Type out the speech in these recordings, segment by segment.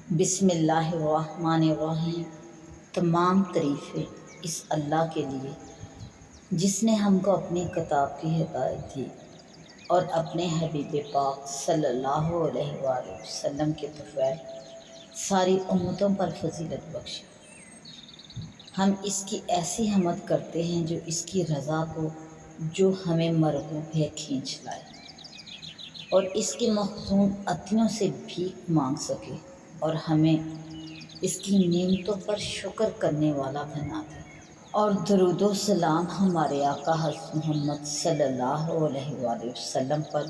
بسم اللہ الرحمن الرحیم۔ تمام تعریفیں اس اللہ کے لیے جس نے ہم کو اپنی کتاب کی ہدایت دی اور اپنے حبیب پاک صلی اللہ علیہ وآلہ وسلم کے طفیل ساری امتوں پر فضیلت بخشی۔ ہم اس کی ایسی حمد کرتے ہیں جو اس کی رضا کو جو ہمیں مرغوب ہے کھینچ لائے اور اس کے مخزون عطیوں سے بھیک مانگ سکے اور ہمیں اس کی نعمتوں پر شکر کرنے والا بنا دے، اور درود و سلام ہمارے آقا حضرت محمد صلی اللہ علیہ وآلہ وسلم پر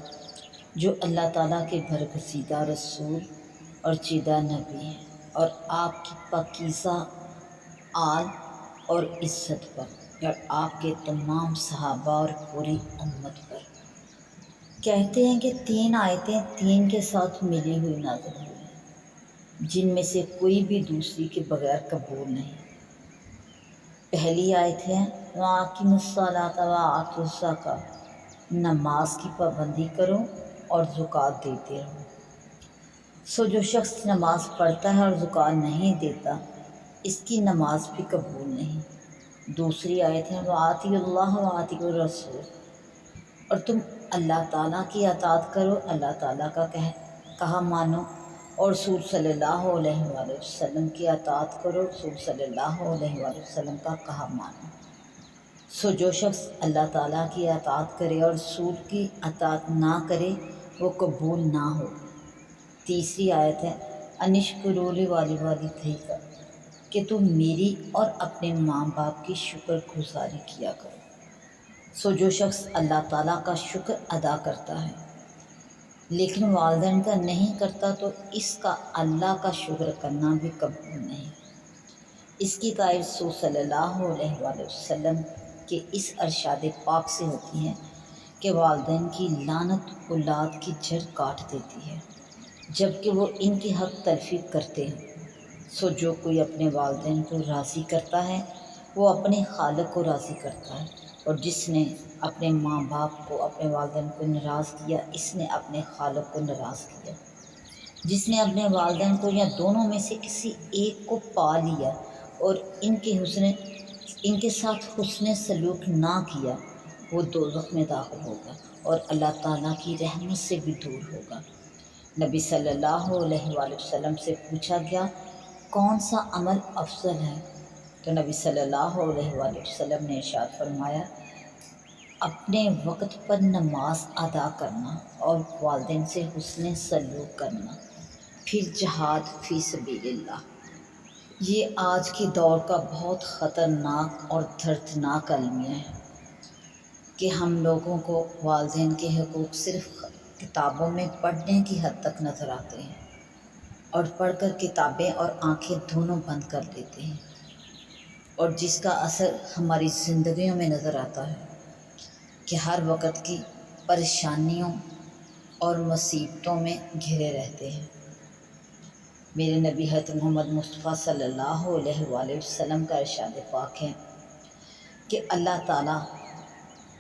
جو اللہ تعالیٰ کے برگزیدہ رسول اور چیدہ نبی ہیں، اور آپ کی پاکیزہ آل اور عزت پر اور آپ کے تمام صحابہ اور پوری امت پر۔ کہتے ہیں کہ 3 آیتیں 3 کے ساتھ ملی ہوئی نازل ہوئی ہیں جن میں سے کوئی بھی دوسری کے بغیر قبول نہیں۔ پہلی آیت ہے وَأَقِیمُوا الصَّلَاةَ وَآتُوا الزَّکَاةَ، نماز کی پابندی کرو اور زکوٰۃ دیتے رہو۔ جو شخص نماز پڑھتا ہے اور زکوٰۃ نہیں دیتا اس کی نماز بھی قبول نہیں۔ دوسری آیت ہے وَأَطِیعُوا اللَّهَ وَأَطِیعُوا الرَّسُولَ، اور تم اللہ تعالیٰ کی اطاعت کرو، اللہ تعالیٰ کا کہا مانو، اور رسول صلی اللہ علیہ وآلہ وسلم کی اطاعت کرو، رسول صلی اللہ علیہ وآلہ وسلم کا کہا مانو۔ جو شخص اللہ تعالیٰ کی اطاعت کرے اور رسول کی اطاعت نہ کرے وہ قبول نہ ہو۔ تیسری آیت ہے انشکروا لی ووالدیکم، کہ تم میری اور اپنے ماں باپ کی شکر گزاری کیا کرو۔ جو شخص اللہ تعالیٰ کا شکر ادا کرتا ہے لیکن والدین کا نہیں کرتا تو اس کا اللہ کا شکر کرنا بھی قبول نہیں۔ اس کی تعریف رسول صلی اللہ علیہ وآلہ وسلم کے اس ارشاد پاک سے ہوتی ہے کہ والدین کی لعنت اولاد کی جڑ کاٹ دیتی ہے جبکہ وہ ان کی حق تلفی کرتے ہیں۔ جو کوئی اپنے والدین کو راضی کرتا ہے وہ اپنے خالق کو راضی کرتا ہے، اور جس نے اپنے ماں باپ کو اپنے والدین کو ناراض کیا اس نے اپنے خالق کو ناراض کیا۔ جس نے اپنے والدین کو یا دونوں میں سے کسی ایک کو پا لیا اور ان کے ساتھ حسن سلوک نہ کیا وہ دوزخ میں داخل ہوگا اور اللہ تعالیٰ کی رحمت سے بھی دور ہوگا۔ نبی صلی اللہ علیہ وآلہ وسلم سے پوچھا گیا کون سا عمل افضل ہے تو نبی صلی اللہ علیہ وآلہ وسلم نے ارشاد فرمایا اپنے وقت پر نماز ادا کرنا اور والدین سے حسن سلوک کرنا، پھر جہاد فی سبیل اللہ۔ یہ آج کے دور کا بہت خطرناک اور دردناک المیہ ہے کہ ہم لوگوں کو والدین کے حقوق صرف کتابوں میں پڑھنے کی حد تک نظر آتے ہیں اور پڑھ کر کتابیں اور آنکھیں دونوں بند کر لیتے ہیں، اور جس کا اثر ہماری زندگیوں میں نظر آتا ہے کہ ہر وقت کی پریشانیوں اور مصیبتوں میں گھرے رہتے ہیں۔ میرے نبی حضرت محمد مصطفیٰ صلی اللہ علیہ وآلہ وسلم کا ارشاد پاک ہے کہ اللہ تعالیٰ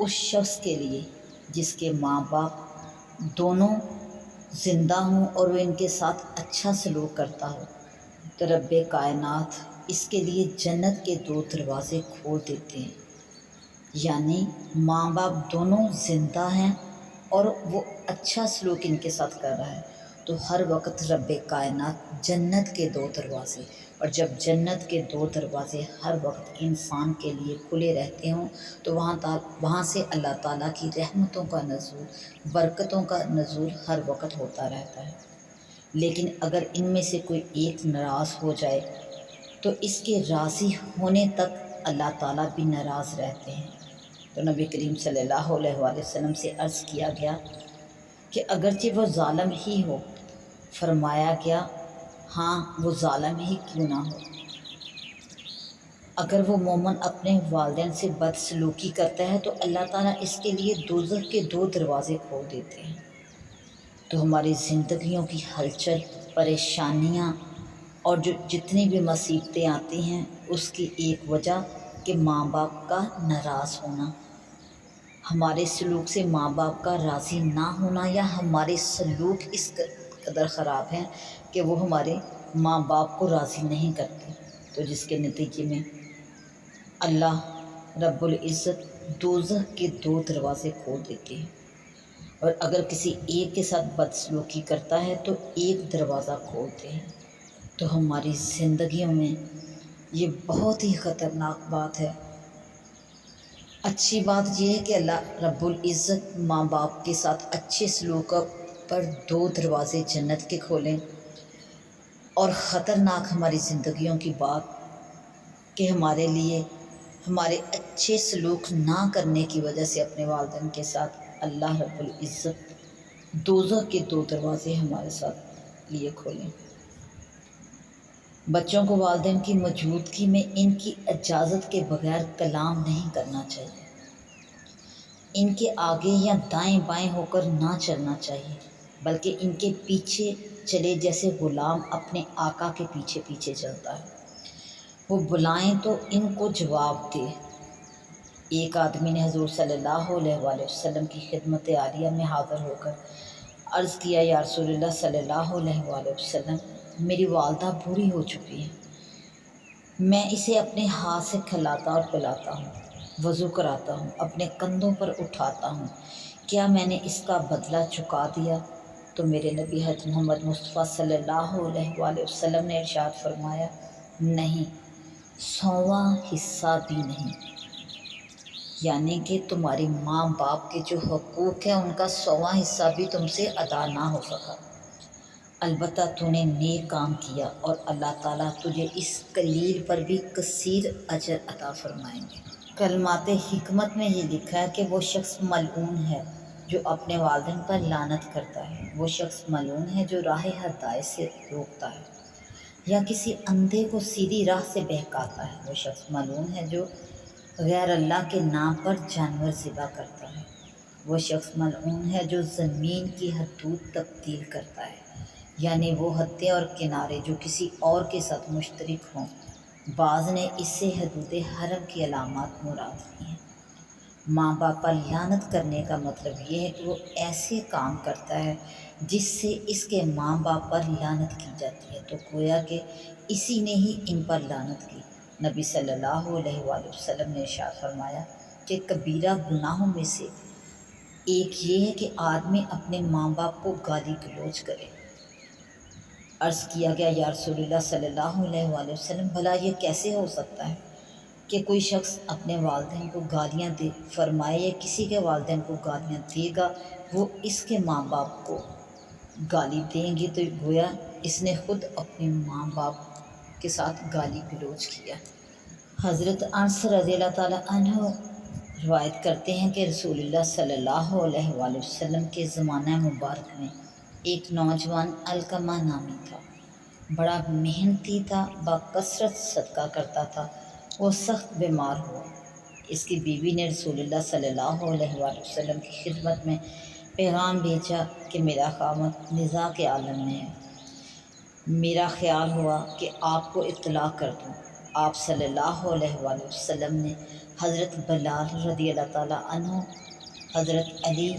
اس شخص کے لیے جس کے ماں باپ دونوں زندہ ہوں اور وہ ان کے ساتھ اچھا سلوک کرتا ہو تو رب کائنات اس کے لیے جنت کے 2 دروازے کھول دیتے ہیں، یعنی ماں باپ دونوں زندہ ہیں اور وہ اچھا سلوک ان کے ساتھ کر رہا ہے تو ہر وقت رب کائنات جنت کے 2 دروازے، اور جب جنت کے 2 دروازے ہر وقت انسان کے لیے کھلے رہتے ہوں تو وہاں سے اللہ تعالیٰ کی رحمتوں کا نزول، برکتوں کا نزول ہر وقت ہوتا رہتا ہے۔ لیکن اگر ان میں سے کوئی ایک ناراض ہو جائے تو اس کے راضی ہونے تک اللہ تعالیٰ بھی ناراض رہتے ہیں۔ تو نبی کریم صلی اللہ علیہ وآلہ وسلم سے عرض کیا گیا کہ اگرچہ وہ ظالم ہی ہو، فرمایا گیا ہاں وہ ظالم ہی کیوں نہ ہو، اگر وہ مومن اپنے والدین سے بدسلوکی کرتا ہے تو اللہ تعالیٰ اس کے لیے دوزخ کے 2 دروازے کھول دیتے ہیں۔ تو ہماری زندگیوں کی ہلچل، پریشانیاں اور جتنی بھی مصیبتیں آتی ہیں اس کی ایک وجہ کہ ماں باپ کا ناراض ہونا، ہمارے سلوک سے ماں باپ کا راضی نہ ہونا، یا ہمارے سلوک اس قدر خراب ہیں کہ وہ ہمارے ماں باپ کو راضی نہیں کرتے، تو جس کے نتیجے میں اللہ رب العزت دوزخ کے 2 دروازے کھول دیتے ہیں، اور اگر کسی ایک کے ساتھ بدسلوکی کرتا ہے تو ایک دروازہ کھولتے ہیں۔ تو ہماری زندگیوں میں یہ بہت ہی خطرناک بات ہے۔ اچھی بات یہ ہے کہ اللہ رب العزت ماں باپ کے ساتھ اچھے سلوک پر 2 دروازے جنت کے کھولیں، اور خطرناک ہماری زندگیوں کی بات کہ ہمارے لیے ہمارے اچھے سلوک نہ کرنے کی وجہ سے اپنے والدین کے ساتھ اللہ رب العزت دوزخ کے 2 دروازے ہمارے ساتھ لیے کھولیں۔ بچوں کو والدین کی موجودگی میں ان کی اجازت کے بغیر کلام نہیں کرنا چاہیے، ان کے آگے یا دائیں بائیں ہو کر نہ چلنا چاہیے، بلکہ ان کے پیچھے چلے جیسے غلام اپنے آقا کے پیچھے پیچھے چلتا ہے۔ وہ بلائیں تو ان کو جواب دے۔ ایک آدمی نے حضور صلی اللہ علیہ وآلہ وسلم کی خدمت عالیہ میں حاضر ہو کر عرض کیا، یا رسول اللہ صلی اللہ علیہ وآلہ وسلم، میری والدہ بوڑھی ہو چکی ہے، میں اسے اپنے ہاتھ سے کھلاتا اور پلاتا ہوں، وضو کراتا ہوں، اپنے کندھوں پر اٹھاتا ہوں، کیا میں نے اس کا بدلہ چکا دیا؟ تو میرے نبی حضرت محمد مصطفیٰ صلی اللہ علیہ وآلہ وسلم نے ارشاد فرمایا، نہیں، 100واں حصہ بھی نہیں۔ یعنی کہ تمہاری ماں باپ کے جو حقوق ہیں ان کا 100واں حصہ بھی تم سے ادا نہ ہو سکا، البتہ تو نے نیک کام کیا اور اللہ تعالیٰ تجھے اس قلیل پر بھی کثیر اجر عطا فرمائیں گے۔ کلمات حکمت میں یہ لکھا ہے کہ وہ شخص ملعون ہے جو اپنے والدین پر لعنت کرتا ہے، وہ شخص ملعون ہے جو راہ ہدایت سے روکتا ہے یا کسی اندھے کو سیدھی راہ سے بہکاتا ہے، وہ شخص ملعون ہے جو غیر اللہ کے نام پر جانور ذبح کرتا ہے، وہ شخص ملعون ہے جو زمین کی حدود تبدیل کرتا ہے، یعنی وہ حدیں اور کنارے جو کسی اور کے ساتھ مشترک ہوں۔ بعض نے اس سے حدود حرم کی علامات مراد لی ہیں۔ ماں باپ پر لعنت کرنے کا مطلب یہ ہے کہ وہ ایسے کام کرتا ہے جس سے اس کے ماں باپ پر لعنت کی جاتی ہے، تو گویا کہ اسی نے ہی ان پر لعنت کی۔ نبی صلی اللہ علیہ وآلہ وسلم نے ارشاد فرمایا کہ کبیرہ گناہوں میں سے ایک یہ ہے کہ آدمی اپنے ماں باپ کو گالی گلوچ کرے۔ عرض کیا گیا، یا رسول اللہ صلی اللہ علیہ وآلہ وسلم، بھلا یہ کیسے ہو سکتا ہے کہ کوئی شخص اپنے والدین کو گالیاں دے؟ فرمایا، یہ کسی کے والدین کو گالیاں دے گا وہ اس کے ماں باپ کو گالی دیں گے، تو گویا اس نے خود اپنے ماں باپ کے ساتھ گالی گلوچ کیا۔ حضرت انس رضی اللہ تعالیٰ عنہ روایت کرتے ہیں کہ رسول اللہ صلی اللہ علیہ وآلہ وسلم کے زمانہ مبارک میں ایک نوجوان علقمہ نامی تھا، بڑا محنتی تھا، بکثرت صدقہ کرتا تھا۔ وہ سخت بیمار ہوا۔ اس کی بیوی نے رسول اللہ صلی اللہ علیہ وآلہ وسلم کی خدمت میں پیغام بھیجا کہ میرا خاوند نزاع کے عالم میں ہے، میرا خیال ہوا کہ آپ کو اطلاع کر دوں۔ آپ صلی اللہ علیہ وآلہ وسلم نے حضرت بلال رضی اللہ تعالیٰ عنہ، حضرت علی،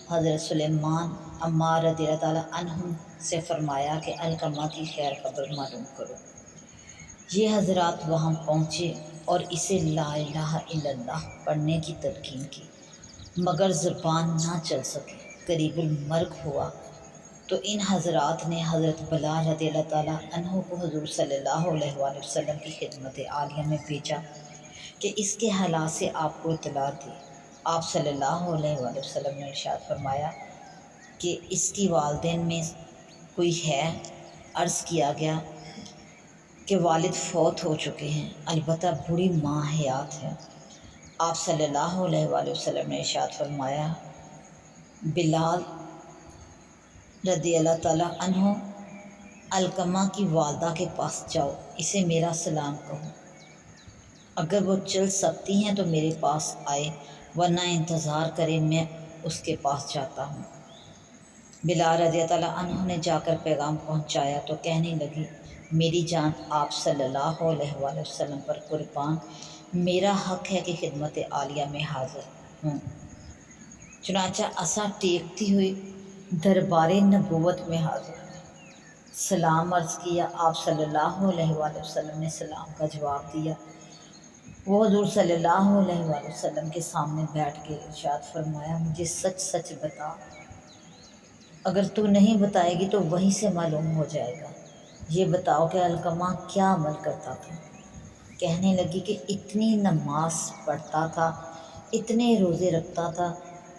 حضرت سلیمان، عمار رضی اللہ تعالیٰ عنہم سے فرمایا کہ علقمہ کی خیر خبر معلوم کرو۔ یہ حضرات وہاں پہنچے اور اسے لا الہ الا اللہ پڑھنے کی تلقین کی، مگر زبان نہ چل سکی، قریب المرگ ہوا۔ تو ان حضرات نے حضرت بلال رضی اللہ تعالیٰ عنہ کو حضور صلی اللہ علیہ وآلہ وسلم کی خدمت عالیہ میں بھیجا کہ اس کے حالات سے آپ کو اطلاع دی۔ آپ صلی اللہ علیہ وآلہ وسلم نے ارشاد فرمایا کہ اس کی والدین میں کوئی ہے؟ عرض کیا گیا کہ والد فوت ہو چکے ہیں، البتہ بوڑھی ماں حیات ہے۔ آپ صلی اللہ علیہ وآلہ وسلم نے ارشاد فرمایا، بلال رضی اللہ تعالیٰ عنہ، علقمہ کی والدہ کے پاس جاؤ، اسے میرا سلام کہو، اگر وہ چل سکتی ہیں تو میرے پاس آئے، ورنہ انتظار کرے، میں اس کے پاس جاتا ہوں۔ بلال رضی اللہ عنہ نے جا کر پیغام پہنچایا تو کہنے لگی، میری جان آپ صلی اللہ علیہ وآلہ وسلم پر قربان، میرا حق ہے کہ خدمت عالیہ میں حاضر ہوں۔ چنانچہ عصا ٹیکتی ہوئی دربار نبوت میں حاضر سلام عرض کیا۔ آپ صلی اللہ علیہ وآلہ وسلم نے سلام کا جواب دیا۔ وہ حضور صلی اللہ علیہ وآلہ وسلم کے سامنے بیٹھ کے ارشاد فرمایا، مجھے سچ سچ بتا، اگر تو نہیں بتائے گی تو وہیں سے معلوم ہو جائے گا۔ یہ بتاؤ کہ علقمہ کیا عمل کرتا تھا؟ کہنے لگی کہ اتنی نماز پڑھتا تھا، اتنے روزے رکھتا تھا،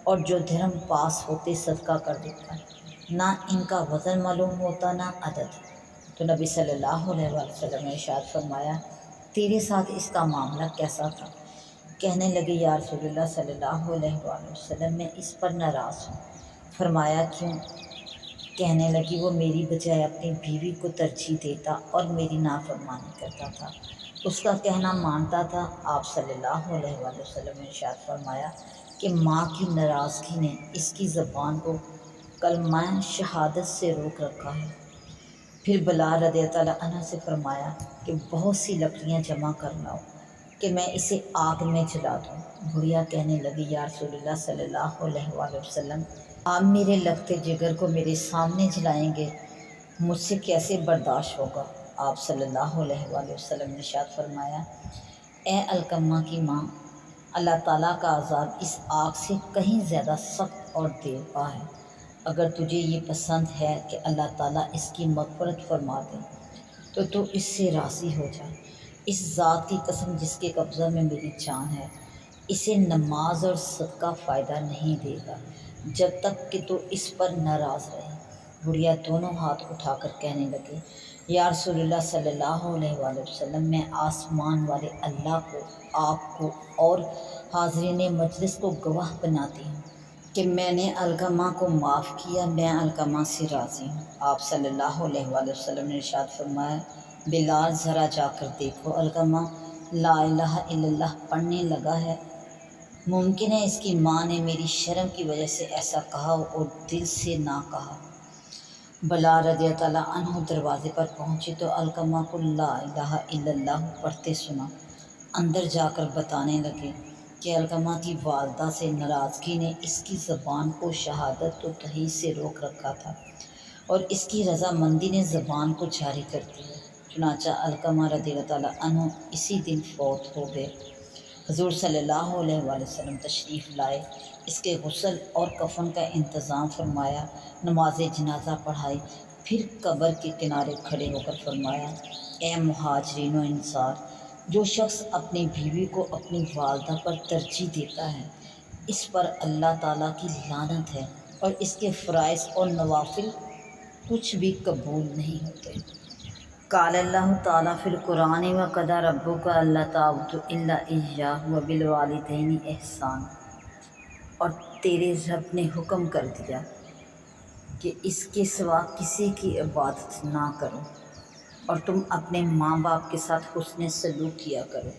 اور جو دھرم پاس ہوتے صدقہ کر دیتا، نہ ان کا وزن معلوم ہوتا نہ عدد۔ تو نبی صلی اللہ علیہ وآلہ وسلم نے ارشاد فرمایا، تیرے ساتھ اس کا معاملہ کیسا تھا؟ کہنے لگے، یا رسول اللہ صلی اللہ علیہ وآلہ وسلم، میں اس پر ناراض ہوں۔ فرمایا، کیوں؟ کہنے لگی، وہ میری بجائے اپنی بیوی کو ترجیح دیتا اور میری نافرمانی کرتا تھا، اس کا کہنا مانتا تھا۔ آپ صلی اللہ علیہ وآلہ وسلم نے ارشاد فرمایا کہ ماں کی ناراضگی نے اس کی زبان کو کلمہ شہادت سے روک رکھا ہے۔ پھر بلال رضی اللہ عنہ سے فرمایا کہ بہت سی لکڑیاں جمع کر لاؤ کہ میں اسے آگ میں جلا دوں۔ بڑھیا کہنے لگی، یا رسول اللہ صلی اللہ علیہ وآلہ وسلم، آپ میرے لگتے جگر کو میرے سامنے جلائیں گے، مجھ سے کیسے برداشت ہوگا؟ آپ صلی اللہ علیہ وآلہ وسلم نے ارشاد فرمایا، اے علقمہ کی ماں، اللہ تعالیٰ کا عذاب اس آگ سے کہیں زیادہ سخت اور دیر پا ہے۔ اگر تجھے یہ پسند ہے کہ اللہ تعالیٰ اس کی مغفرت فرما دے تو اس سے راضی ہو جا۔ اس ذات کی قسم جس کے قبضہ میں میری جان ہے، اسے نماز اور صدقہ فائدہ نہیں دے گا جب تک کہ تو اس پر ناراض رہے۔ بڑھیا دونوں ہاتھ اٹھا کر کہنے لگے، یا رسول اللہ صلی اللہ علیہ وآلہ وسلم، میں آسمان والے اللہ کو، آپ کو اور حاضرین مجلس کو گواہ بناتی ہوں کہ میں نے علقمہ کو معاف کیا، میں علقمہ سے راضی ہوں۔ آپ صلی اللہ علیہ وآلہ وسلم نے ارشاد فرمایا، بلال ذرا جا کر دیکھو، علقمہ لا الہ الا اللہ پڑھنے لگا ہے۔ ممکن ہے اس کی ماں نے میری شرم کی وجہ سے ایسا کہا اور دل سے نہ کہا۔ بلال رضی اللہ عنہ دروازے پر پہنچے تو علقمہ کو لا الہ الا اللہ پڑھتے سنا۔ اندر جا کر بتانے لگے کہ علقمہ کی والدہ سے ناراضگی نے اس کی زبان کو شہادت و تحید سے روک رکھا تھا، اور اس کی رضامندی نے زبان کو جاری کر دیا۔ چنانچہ علقمہ رضی اللہ عنہ اسی دن فوت ہو گئے۔ حضور صلی اللہ علیہ وآلہ وسلم تشریف لائے، اس کے غسل اور کفن کا انتظام فرمایا، نماز جنازہ پڑھائی، پھر قبر کے کنارے کھڑے ہو کر فرمایا، اے مہاجرین و انصار، جو شخص اپنی بیوی کو اپنی والدہ پر ترجیح دیتا ہے، اس پر اللہ تعالیٰ کی لعنت ہے، اور اس کے فرائض اور نوافل کچھ بھی قبول نہیں ہوتے۔ قال اللہ تعالیٰ فی القرآن وقضی ربک الا تعبدوا الا ایاہ وبالوالدین احسانا، اور تیرے رب نے حکم کر دیا کہ اس کے سوا کسی کی عبادت نہ کرو، اور تم اپنے ماں باپ کے ساتھ حسن سلوک کیا کرو۔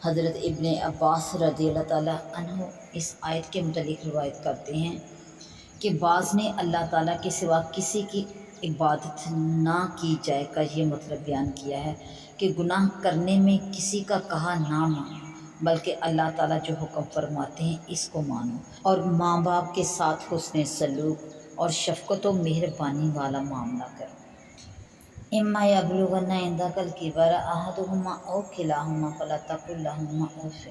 حضرت ابن عباس رضی اللہ تعالیٰ عنہ اس آیت کے متعلق روایت کرتے ہیں کہ بعض نے اللہ تعالیٰ کے سوا کسی کی عبادت نہ کی جائے کا یہ مطلب بیان کیا ہے کہ گناہ کرنے میں کسی کا کہا نہ مانو، بلکہ اللہ تعالیٰ جو حکم فرماتے ہیں اس کو مانو، اور ماں باپ کے ساتھ حسن سلوک اور شفقت و مہربانی والا معاملہ کرو۔ اما یبلغن عندک الکبر احدہما او کلاہما فلا تقل لہما اف،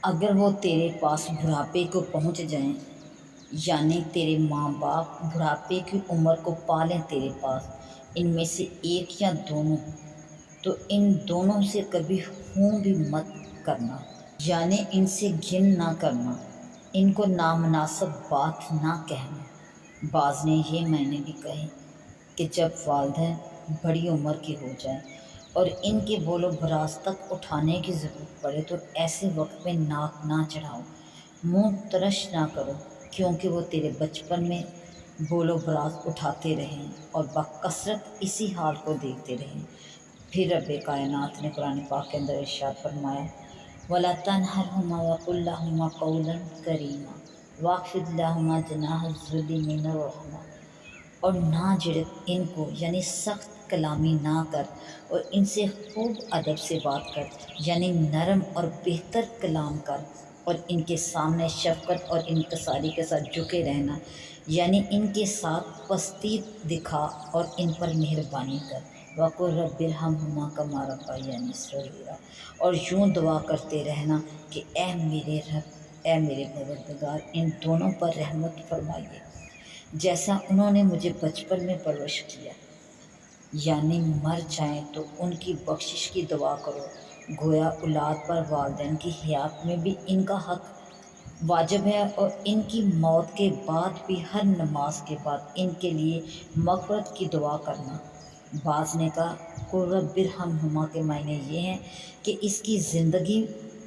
اگر وہ تیرے پاس بڑھاپے کو پہنچ جائیں، یعنی تیرے ماں باپ بڑھاپے کی عمر کو پالیں تیرے پاس، ان میں سے ایک یا دونوں، تو ان دونوں سے کبھی ہوں بھی مت کرنا، یعنی ان سے گھن نہ کرنا، ان کو نامناسب بات نہ کہنا۔ بعض نے یہ معنی بھی کہے کہ جب والدین بڑی عمر کے ہو جائیں اور ان کے بول و براز تک اٹھانے کی ضرورت پڑے تو ایسے وقت میں ناک نہ چڑھاؤ، منہ ترش نہ کرو، کیونکہ وہ تیرے بچپن میں بول و براز اٹھاتے رہیں اور بکثرت اسی حال کو دیکھتے رہیں۔ پھر رب کائنات نے قرآن پاک کے اندر ارشاد فرمایا، وَلَا تَنْهَرْهُمَا وَقُلْ لَهُمَا قَوْلًا كَرِيمًا وَاخْفِضْ لَهُمَا جَنَاحَ الذُّلِّ مِنَ الرَّحْمَةِ، اور نہ جھڑک ان کو، یعنی سخت کلامی نہ کر، اور ان سے خوب ادب سے بات کر، یعنی نرم اور بہتر کلام کر، اور ان کے سامنے شفقت اور انکساری کے ساتھ جھکے رہنا، یعنی ان کے ساتھ پستی دکھا اور ان پر مہربانی کر۔ وَقُلْ رَبِّ ارْحَمْهُمَا كَمَا رَبَّيَانِي صَغِيرًا، اور یوں دعا کرتے رہنا کہ اے میرے رب، اے میرے پروردگار، ان دونوں پر رحمت فرمائیے جیسا انہوں نے مجھے بچپن میں پرورش کیا۔ یعنی مر جائیں تو ان کی بخشش کی دعا کرو۔ گویا اولاد پر والدین کی حیات میں بھی ان کا حق واجب ہے، اور ان کی موت کے بعد بھی ہر نماز کے بعد ان کے لیے مغفرت کی دعا کرنا۔ بعض نے کہا قُلْ رَبِّ ارْحَمْهُمَا کے معنی یہ ہیں کہ اس کی زندگی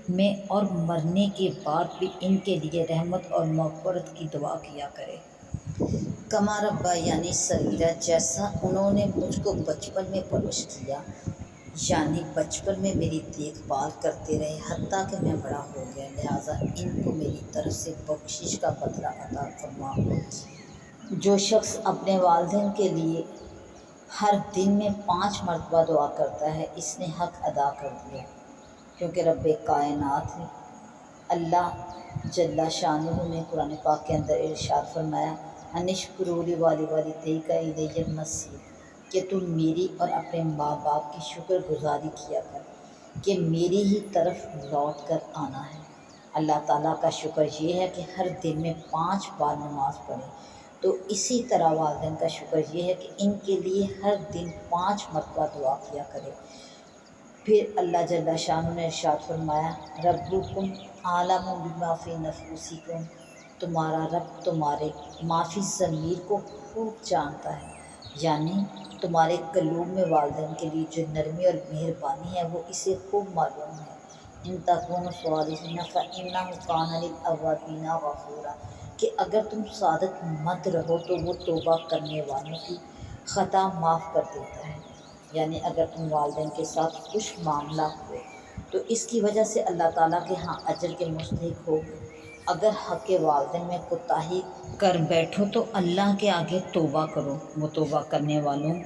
میں اور مرنے کے بعد بھی ان کے لیے رحمت اور مغفرت کی دعا کیا کرے۔ کما ربا یعنی صغیرہ، جیسا انہوں نے مجھ کو بچپن میں پرورش کیا، یعنی بچپن میں میری دیکھ بھال کرتے رہے حتیٰ کہ میں بڑا ہو گیا، لہٰذا ان کو میری طرف سے بخشش کا بدلہ عطا فرما۔ جو شخص اپنے والدین کے لیے ہر دن میں 5 مرتبہ دعا کرتا ہے، اس نے حق ادا کر دیا، کیونکہ رب کائنات ہے اللہ جل شانہ نے قرآن پاک کے اندر ارشاد فرمایا ان اشکروا لی ولیوالدیک الی المصیر، کہ تم میری اور اپنے ماں باپ کی شکر گزاری کیا کر کہ میری ہی طرف لوٹ کر آنا ہے۔ اللہ تعالیٰ کا شکر یہ ہے کہ ہر دن میں 5 بار نماز پڑھیں، تو اسی طرح والدین کا شکر یہ ہے کہ ان کے لیے ہر دن 5 مرتبہ دعا کیا کرے۔ پھر اللہ جل شانہ نے ارشاد فرمایا ربکم اعلم بما فی نفوسکم، تمہارا رب تمہارے ما فی الضمیر کو خوب جانتا ہے، یعنی تمہارے قلوب میں والدین کے لیے جو نرمی اور مہربانی ہے وہ اسے خوب معلوم ہے۔ ان تکونوا صالحین فانہ کان للاوابین غفورا، کہ اگر تم سعادت مند رہو تو وہ توبہ کرنے والوں کی خطا معاف کر دیتا ہے۔ یعنی اگر تم والدین کے ساتھ خوش معاملہ ہوئے تو اس کی وجہ سے اللہ تعالیٰ کے ہاں اجر کے مستحق ہو۔ اگر حق والدین میں کوتاہی کر بیٹھو تو اللہ کے آگے توبہ کرو، وہ توبہ کرنے والوں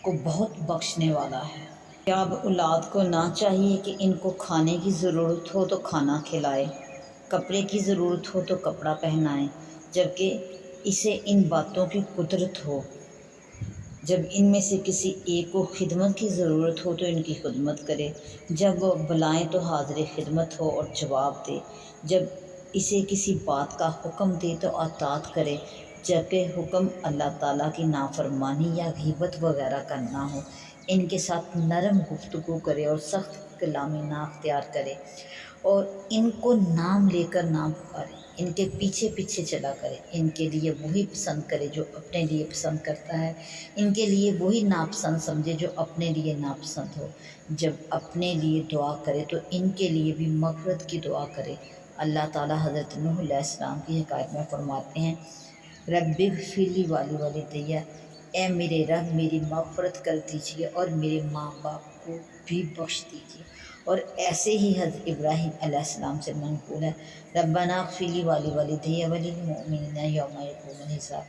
کو بہت بخشنے والا ہے۔ کیا اب اولاد کو نہ چاہیے کہ ان کو کھانے کی ضرورت ہو تو کھانا کھلائے، کپڑے کی ضرورت ہو تو کپڑا پہنائیں، جبکہ اسے ان باتوں کی قدرت ہو؟ جب ان میں سے کسی ایک کو خدمت کی ضرورت ہو تو ان کی خدمت کرے، جب وہ بلائیں تو حاضر خدمت ہو اور جواب دے، جب اسے کسی بات کا حکم دے تو اطاعت کرے، جبکہ حکم اللہ تعالیٰ کی نافرمانی یا غیبت وغیرہ کا نہ ہو۔ ان کے ساتھ نرم گفتگو کرے اور سخت کلامی نہ اختیار کرے، اور ان کو نام لے کر نہ پکارے، ان کے پیچھے پیچھے چلا کرے، ان کے لیے وہی پسند کرے جو اپنے لیے پسند کرتا ہے، ان کے لیے وہی ناپسند سمجھے جو اپنے لیے ناپسند ہو۔ جب اپنے لیے دعا کرے تو ان کے لیے بھی مغفرت کی دعا کرے۔ اللہ تعالیٰ حضرت نوح علیہ السلام کی حکایت میں فرماتے ہیں رب اغفر لی ولیوالدی، اے میرے رب میری مغفرت کر دیجیے اور میرے ماں باپ کو بھی بخش دیجیے۔ اور ایسے ہی حضرت ابراہیم علیہ السلام سے منقول ہے ربنا اغفر لی ولیوالدی وللمؤمنین یوم یقوم الحساب،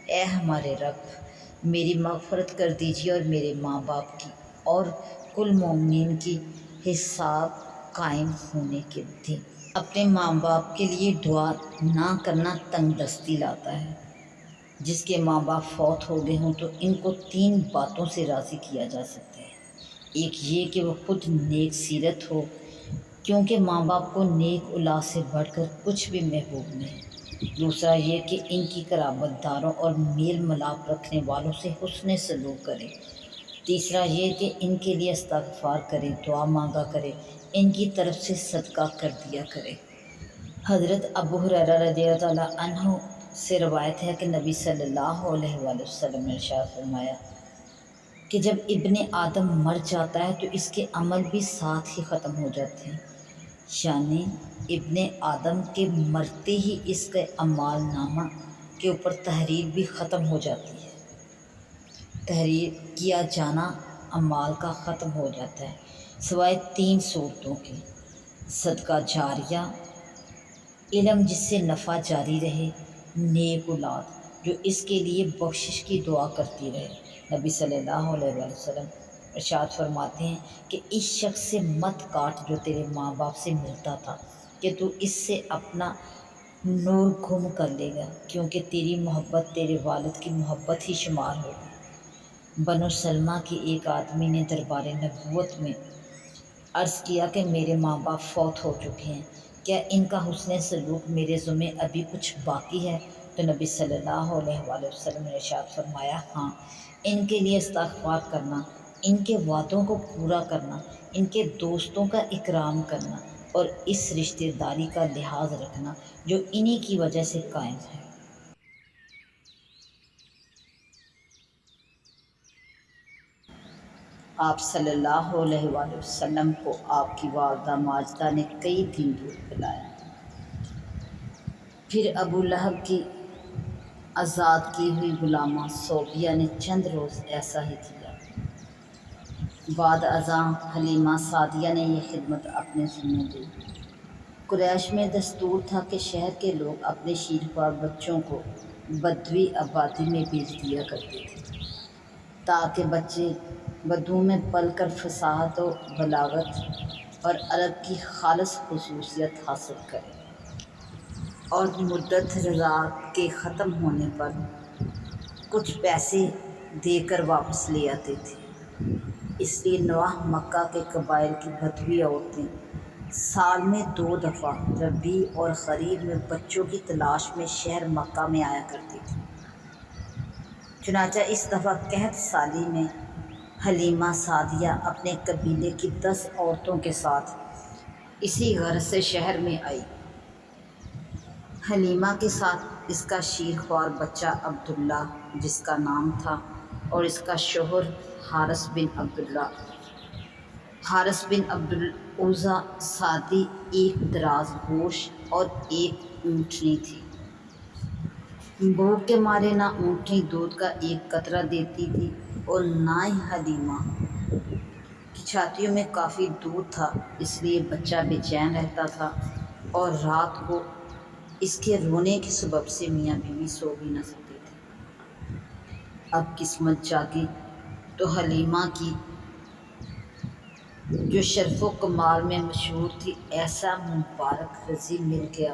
اے ہمارے رب میری مغفرت کر دیجیے اور میرے ماں باپ کی اور کل مومنین کی حساب قائم ہونے کے دن۔ اپنے ماں باپ کے لیے دعا نہ کرنا تنگ دستی لاتا ہے۔ جس کے ماں باپ فوت ہو گئے ہوں تو ان کو 3 باتوں سے راضی کیا جا سکتا ہے۔ ایک یہ کہ وہ خود نیک سیرت ہو، کیونکہ ماں باپ کو نیک اولاد سے بڑھ کر کچھ بھی محبوب نہیں۔ دوسرا یہ کہ ان کی قرابت داروں اور میل ملاپ رکھنے والوں سے حسن سلوک کرے۔ تیسرا یہ کہ ان کے لیے استغفار کرے، دعا مانگا کرے، ان کی طرف سے صدقہ کر دیا کرے۔ حضرت ابو ہریرہ رضی اللہ عنہ سے روایت ہے کہ نبی صلی اللہ علیہ وآلہ وسلم نے ارشاد فرمایا کہ جب ابن آدم مر جاتا ہے تو اس کے عمل بھی ساتھ ہی ختم ہو جاتے ہیں، یعنی ابن آدم کے مرتے ہی اس کے اعمال نامہ کے اوپر تحریر بھی ختم ہو جاتی ہے۔ تحریر کیا جانا اعمال کا ختم ہو جاتا ہے سوائے 3 صورتوں کے: صدقہ جاریہ، علم جس سے نفع جاری رہے، نیک اولاد جو اس کے لیے بخشش کی دعا کرتی رہے۔ نبی صلی اللہ علیہ وآلہ وسلم ارشاد فرماتے ہیں کہ اس شخص سے مت کاٹ جو تیرے ماں باپ سے ملتا تھا کہ تو اس سے اپنا نور گم کر لے گا، کیونکہ تیری محبت تیرے والد کی محبت ہی شمار ہوگی۔ بنو سلمہ کے ایک آدمی نے دربار نبوت میں عرض کیا کہ میرے ماں باپ فوت ہو چکے ہیں، کیا ان کا حسن سلوک میرے ذمے ابھی کچھ باقی ہے؟ تو نبی صلی اللہ علیہ وآلہ وسلم نے ارشاد فرمایا، ہاں، ان کے لیے استغفار کرنا، ان کے وعدوں کو پورا کرنا، ان کے دوستوں کا اکرام کرنا اور اس رشتہ داری کا لحاظ رکھنا جو انہی کی وجہ سے قائم ہے۔ آپ صلی اللہ علیہ وآلہ وسلم کو آپ کی والدہ ماجدہ نے کئی دن دودھ پلایا۔ پھر ابو لہب کی آزاد کی ہوئی غلامہ صوفیہ نے چند روز ایسا ہی کیا۔ بعد ازاں حلیمہ سعدیہ نے یہ خدمت اپنے ذمہ لی۔ قریش میں دستور تھا کہ شہر کے لوگ اپنے شیرخوار بچوں کو بدوی آبادی میں بھیج دیا کرتے تھے تاکہ بچے بدو میں پل کر فصاحت و بلاغت اور عرب کی خالص خصوصیت حاصل کریں، اور مدت رضاعت کے ختم ہونے پر کچھ پیسے دے کر واپس لے آتے تھے۔ اس لیے نواح مکہ کے قبائل کی بدوی عورتیں سال میں 2 دفعہ ربیع اور خریف میں بچوں کی تلاش میں شہر مکہ میں آیا کرتی تھیں۔ چنانچہ اس دفعہ قحط سالی میں حلیمہ سعدیہ اپنے قبیلے کی 10 عورتوں کے ساتھ اسی غرض سے شہر میں آئی۔ حلیمہ کے ساتھ اس کا شیرخوار بچہ عبداللہ جس کا نام تھا، اور اس کا شوہر حارث بن عبدالعزیٰ سعدی، ایک دراز گوش اور ایک اونٹنی تھی۔ بھوک کے مارے نہ اونٹنی دودھ کا ایک قطرہ دیتی تھی اور نہ ہی حلیمہ کی چھاتیوں میں کافی دودھ تھا، اس لیے بچہ بے چین رہتا تھا اور رات کو اس کے رونے کے سبب سے میاں بیوی سو بھی نہ سکتے تھے۔ اب قسمت جاگی تو حلیمہ کی، جو شرف و کمال میں مشہور تھی، ایسا مبارک رزق مل گیا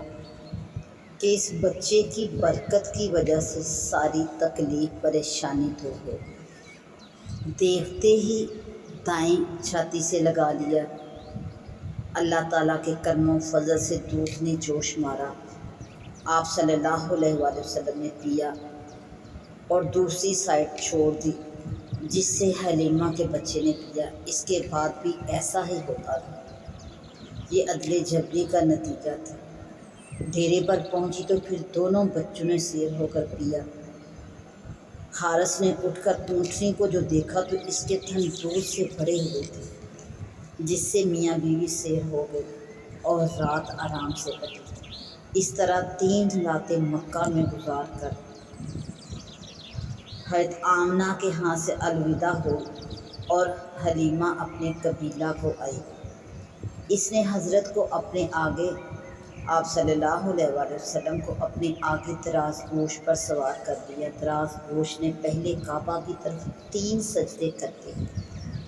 کہ اس بچے کی برکت کی وجہ سے ساری تکلیف پریشانی دور ہو گئی۔ دیکھتے ہی دائیں چھاتی سے لگا لیا۔ اللہ تعالیٰ کے کرم و فضل سے دودھ نے جوش مارا۔ آپ صلی اللہ علیہ وآلہ وسلم نے پیا اور دوسری سائڈ چھوڑ دی، جس سے حلیمہ کے بچے نے پیا۔ اس کے بعد بھی ایسا ہی ہوتا رہا۔ یہ عدل جبری کا نتیجہ تھا۔ ڈیرے پر پہنچی تو پھر دونوں بچوں نے سیر ہو کر پیا۔ حارث نے اٹھ کر اونٹنی کو جو دیکھا تو اس کے تھن دودھ سے بھرے ہوئے تھے، جس سے میاں بیوی سیر ہو گئی اور رات آرام سے کٹی۔ اس طرح 3 راتیں مکہ میں گزار کر حضرت آمنہ کے ہاں سے الوداع ہو اور حلیمہ اپنے قبیلہ کو آئی۔ اس نے حضرت کو اپنے آگے، آپ صلی اللہ علیہ وآلہ وسلم کو اپنے آگے دراز گوش پر سوار کر دیا۔ دراز گوش نے پہلے کعبہ کی طرف 3 سجدے کر کے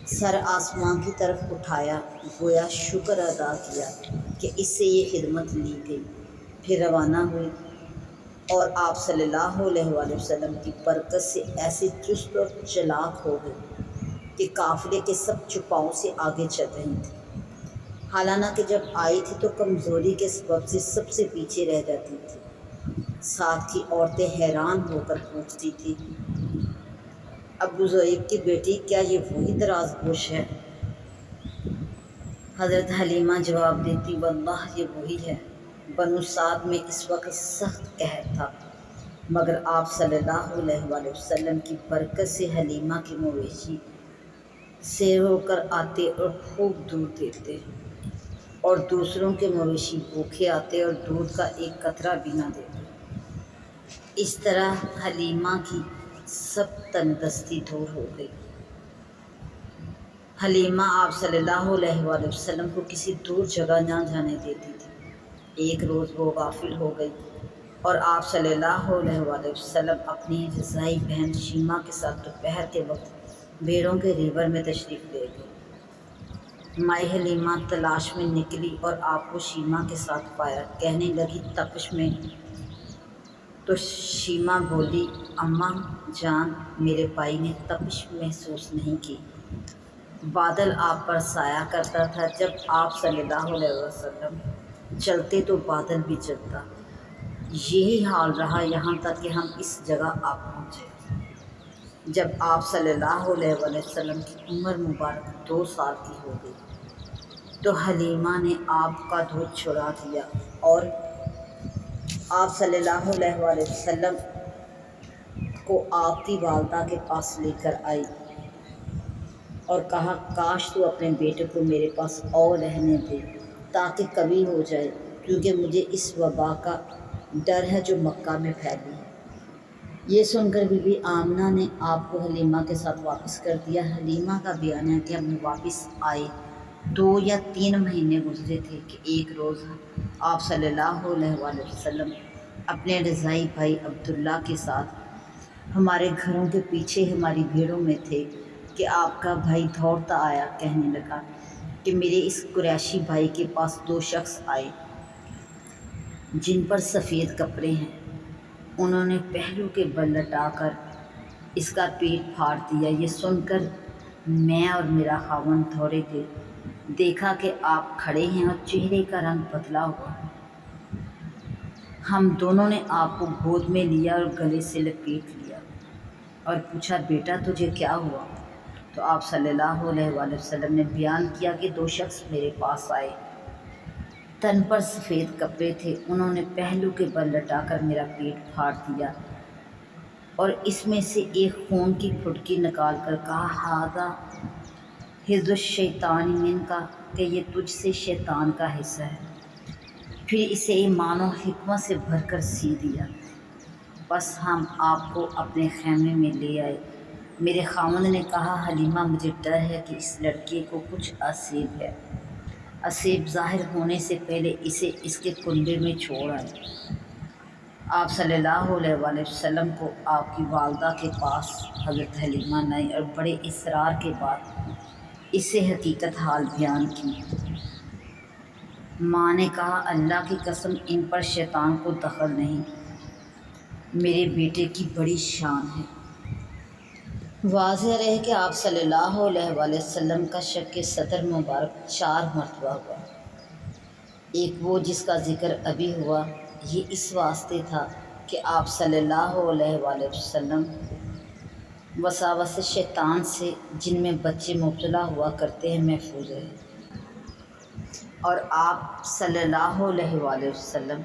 سر آسمان کی طرف اٹھایا، گویا شکر ادا کیا کہ اس سے یہ خدمت لی گئی، پھر روانہ ہوئی، اور آپ صلی اللہ علیہ وآلہ وسلم کی برکت سے ایسے چست اور چلاک ہو گئی کہ قافلے کے سب چوپاؤں سے آگے چل رہی تھی، حالانکہ جب آئی تھی تو کمزوری کے سبب سے سب سے پیچھے رہ جاتی تھی۔ ساتھ کی عورتیں حیران ہو کر پوچھتی تھی، ابو ذؤیب کی بیٹی، کیا یہ وہی دراز گوش ہے؟ حضرت حلیمہ جواب دیتی، واللہ یہ وہی ہے۔ بنو سعد میں اس وقت سخت قحط تھا، مگر آپ صلی اللہ علیہ وآلہ وسلم کی برکت سے حلیمہ کے مویشی سیر ہو کر آتے اور خوب دودھ دیتے، اور دوسروں کے مویشی بھوکے آتے اور دودھ کا ایک قطرہ بھی نہ دیتے۔ اس طرح حلیمہ کی سب تنگدستی دور ہو گئی۔ حلیمہ آپ صلی اللہ علیہ وآلہ وسلم کو کسی دور جگہ نہ جانے دیتی تھی۔ ایک روز وہ غافل ہو گئی اور آپ صلی اللہ علیہ وآلہ وسلم اپنی رضاعی بہن شیمہ کے ساتھ دوپہر کے وقت بھیڑوں کے ریوڑ میں تشریف لے گئے۔ مائی حلیمہ تلاش میں نکلی اور آپ کو شیمہ کے ساتھ پایا، کہنے لگی تپش میں۔ تو شیمہ بولی، اماں جان، میرے بھائی نے تپش محسوس نہیں کی۔ بادل آپ پر سایہ کرتا تھا، جب آپ صلی اللہ علیہ وسلم چلتے تو بادل بھی چلتا۔ یہی حال رہا یہاں تک کہ ہم اس جگہ آ پہنچے۔ جب آپ صلی اللہ علیہ وسلم کی عمر مبارک 2 سال کی ہو گئی تو حلیمہ نے آپ کا دودھ چھڑا دیا اور آپ صلی اللہ علیہ وسلم کو آپ کی والدہ کے پاس لے کر آئی اور کہا، کاش تو اپنے بیٹے کو میرے پاس اور رہنے دے تاکہ کبھی ہو جائے، کیونکہ مجھے اس وبا کا ڈر ہے جو مکہ میں پھیلی ہے۔ یہ سن کر بی بی آمنہ نے آپ کو حلیمہ کے ساتھ واپس کر دیا۔ حلیمہ کا بیان ہے کہ ہم واپس آئے 2 یا 3 مہینے گزرے تھے کہ ایک روز آپ صلی اللہ علیہ وسلم اپنے رضاعی بھائی عبداللہ کے ساتھ ہمارے گھروں کے پیچھے ہماری بھیڑوں میں تھے کہ آپ کا بھائی دوڑتا آیا، کہنے لگا کہ میرے اس قریشی بھائی کے پاس 2 شخص آئے جن پر سفید کپڑے ہیں۔ انہوں نے پہلو کے بل لٹا کر اس کا پیٹ پھاڑ دیا۔ یہ سن کر میں اور میرا خاوند دوڑے گئے، دیکھا کہ آپ کھڑے ہیں اور چہرے کا رنگ بدلا ہوا ہے۔ ہم دونوں نے آپ کو گود میں لیا اور گلے سے لپیٹ لیا اور پوچھا، بیٹا تجھے کیا ہوا؟ تو آپ صلی اللہ علیہ وسلم نے بیان کیا کہ 2 شخص میرے پاس آئے، تن پر سفید کپڑے تھے، انہوں نے پہلو کے بل لٹا کر میرا پیٹ پھاڑ دیا اور اس میں سے ایک خون کی پھٹکی نکال کر کہا، ھذا حظ الشیطان منک، کہ یہ تجھ سے شیطان کا حصہ ہے۔ پھر اسے ایمان و حکمت سے بھر کر سی دیا۔ بس ہم آپ کو اپنے خیمے میں لے آئے۔ میرے خاوند نے کہا، حلیمہ مجھے ڈر ہے کہ اس لڑکے کو کچھ عصیب ہے، عصیب ظاہر ہونے سے پہلے اسے اس کے کنبے میں چھوڑ آئے۔ آپ صلی اللہ علیہ وسلم کو آپ کی والدہ کے پاس حضرت حلیمہ نے اور بڑے اصرار کے بعد اسے حقیقت حال بیان کی۔ ماں نے کہا، اللہ کی قسم، ان پر شیطان کو دخل نہیں، میرے بیٹے کی بڑی شان ہے۔ واضح رہے کہ آپ صلی اللہ علیہ وسلم کا شق صدر مبارک 4 مرتبہ ہوا۔ ایک وہ جس کا ذکر ابھی ہوا، یہ اس واسطے تھا کہ آپ صلی اللہ علیہ وسلم وساوس شیطان سے، جن میں بچے مبتلا ہوا کرتے ہیں، محفوظ رہے اور آپ صلی اللہ علیہ وسلم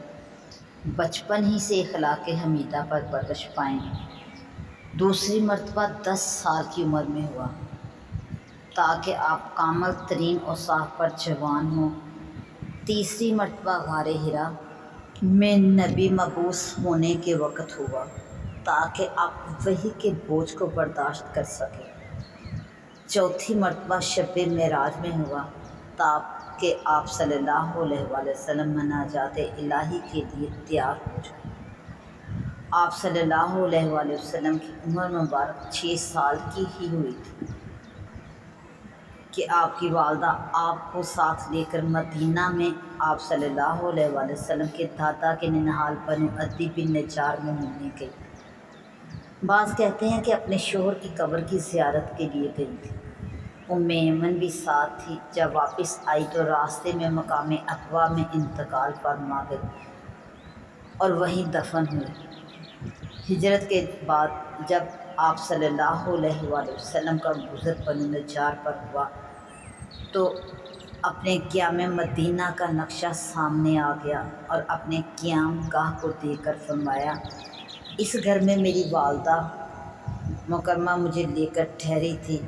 بچپن ہی سے اخلاق حمیدہ پر پرورش پائیں۔ دوسری مرتبہ 10 سال کی عمر میں ہوا تاکہ آپ کامل ترین اوصاف پر جوان ہوں۔ تیسری مرتبہ غار حرا میں نبی مبعوث ہونے کے وقت ہوا تاکہ آپ وحی کے بوجھ کو برداشت کر سکیں۔ چوتھی مرتبہ شب معراج میں ہوا تاکہ آپ صلی اللہ علیہ وسلم مناجات الہی کے لیے تیار ہو جائیں۔ آپ صلی اللہ علیہ وسلم کی عمر مبارک 6 سال کی ہی ہوئی تھی کہ آپ کی والدہ آپ کو ساتھ لے کر مدینہ میں آپ صلی اللہ علیہ وسلم کے دادا کے ننہال بنو عدی بن نجار میں ملنے گئی۔ بعض کہتے ہیں کہ اپنے شوہر کی قبر کی زیارت کے لیے گئی تھی۔ ایمن بھی ساتھ تھی۔ جب واپس آئی تو راستے میں مقام اقوا میں انتقال فرما گئی اور وہیں دفن ہوئی۔ ہجرت کے بعد جب آپ صلی اللہ علیہ وسلم کا گزر بنو نجار پر ہوا تو اپنے قیام مدینہ کا نقشہ سامنے آ گیا اور اپنے قیام گاہ کو دیکھ کر فرمایا، اس گھر میں میری والدہ مکرمہ مجھے لے کر ٹھہری تھی،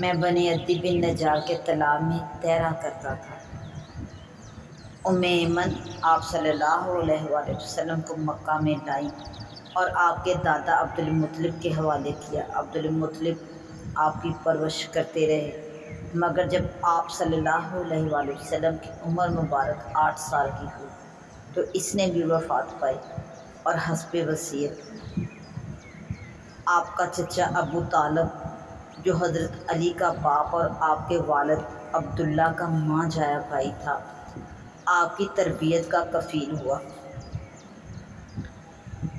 میں بنی عدی بن نجار کے تالاب میں تیرا کرتا تھا۔ ایمن آپ صلی اللہ علیہ وسلم کو مکہ میں لائیں اور آپ کے دادا عبدالمطلب کے حوالے کیا۔ عبدالمطلب آپ کی پرورش کرتے رہے، مگر جب آپ صلی اللہ علیہ وسلم کی عمر مبارک 8 سال کی ہوئی تو اس نے بھی وفات پائی اور حسب وصیت آپ کا چچا ابو طالب جو حضرت علی کا باپ اور آپ کے والد عبداللہ کا ماں جایا بھائی تھا، آپ کی تربیت کا کفیل ہوا۔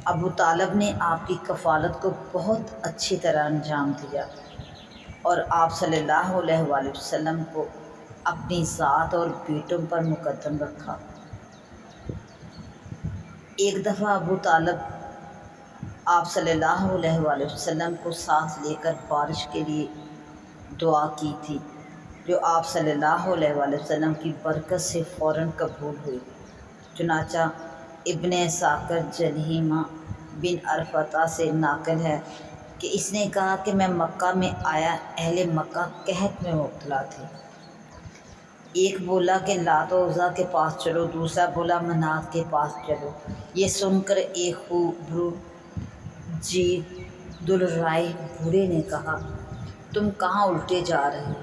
ابو طالب نے آپ کی کفالت کو بہت اچھی طرح انجام دیا اور آپ صلی اللہ علیہ وآلہ وسلم کو اپنی ذات اور بیٹوں پر مقدم رکھا۔ ایک دفعہ ابو طالب آپ صلی اللہ علیہ وآلہ وسلم کو ساتھ لے کر بارش کے لیے دعا کی تھی، جو آپ صلی اللہ علیہ وآلہ وسلم کی برکت سے فوراً قبول ہوئی۔ چنانچہ ابن ساکر جلیمہ بن عرفطہ سے ناقل ہے کہ اس نے کہا کہ میں مکہ میں آیا، اہل مکہ قحط میں مبتلا تھے۔ ایک بولا کہ لات و عزیٰ کے پاس چلو، دوسرا بولا منات کے پاس چلو۔ یہ سن کر ایک خوبرو جید الرائے بوڑھے نے کہا، تم کہاں الٹے جا رہے ہو؟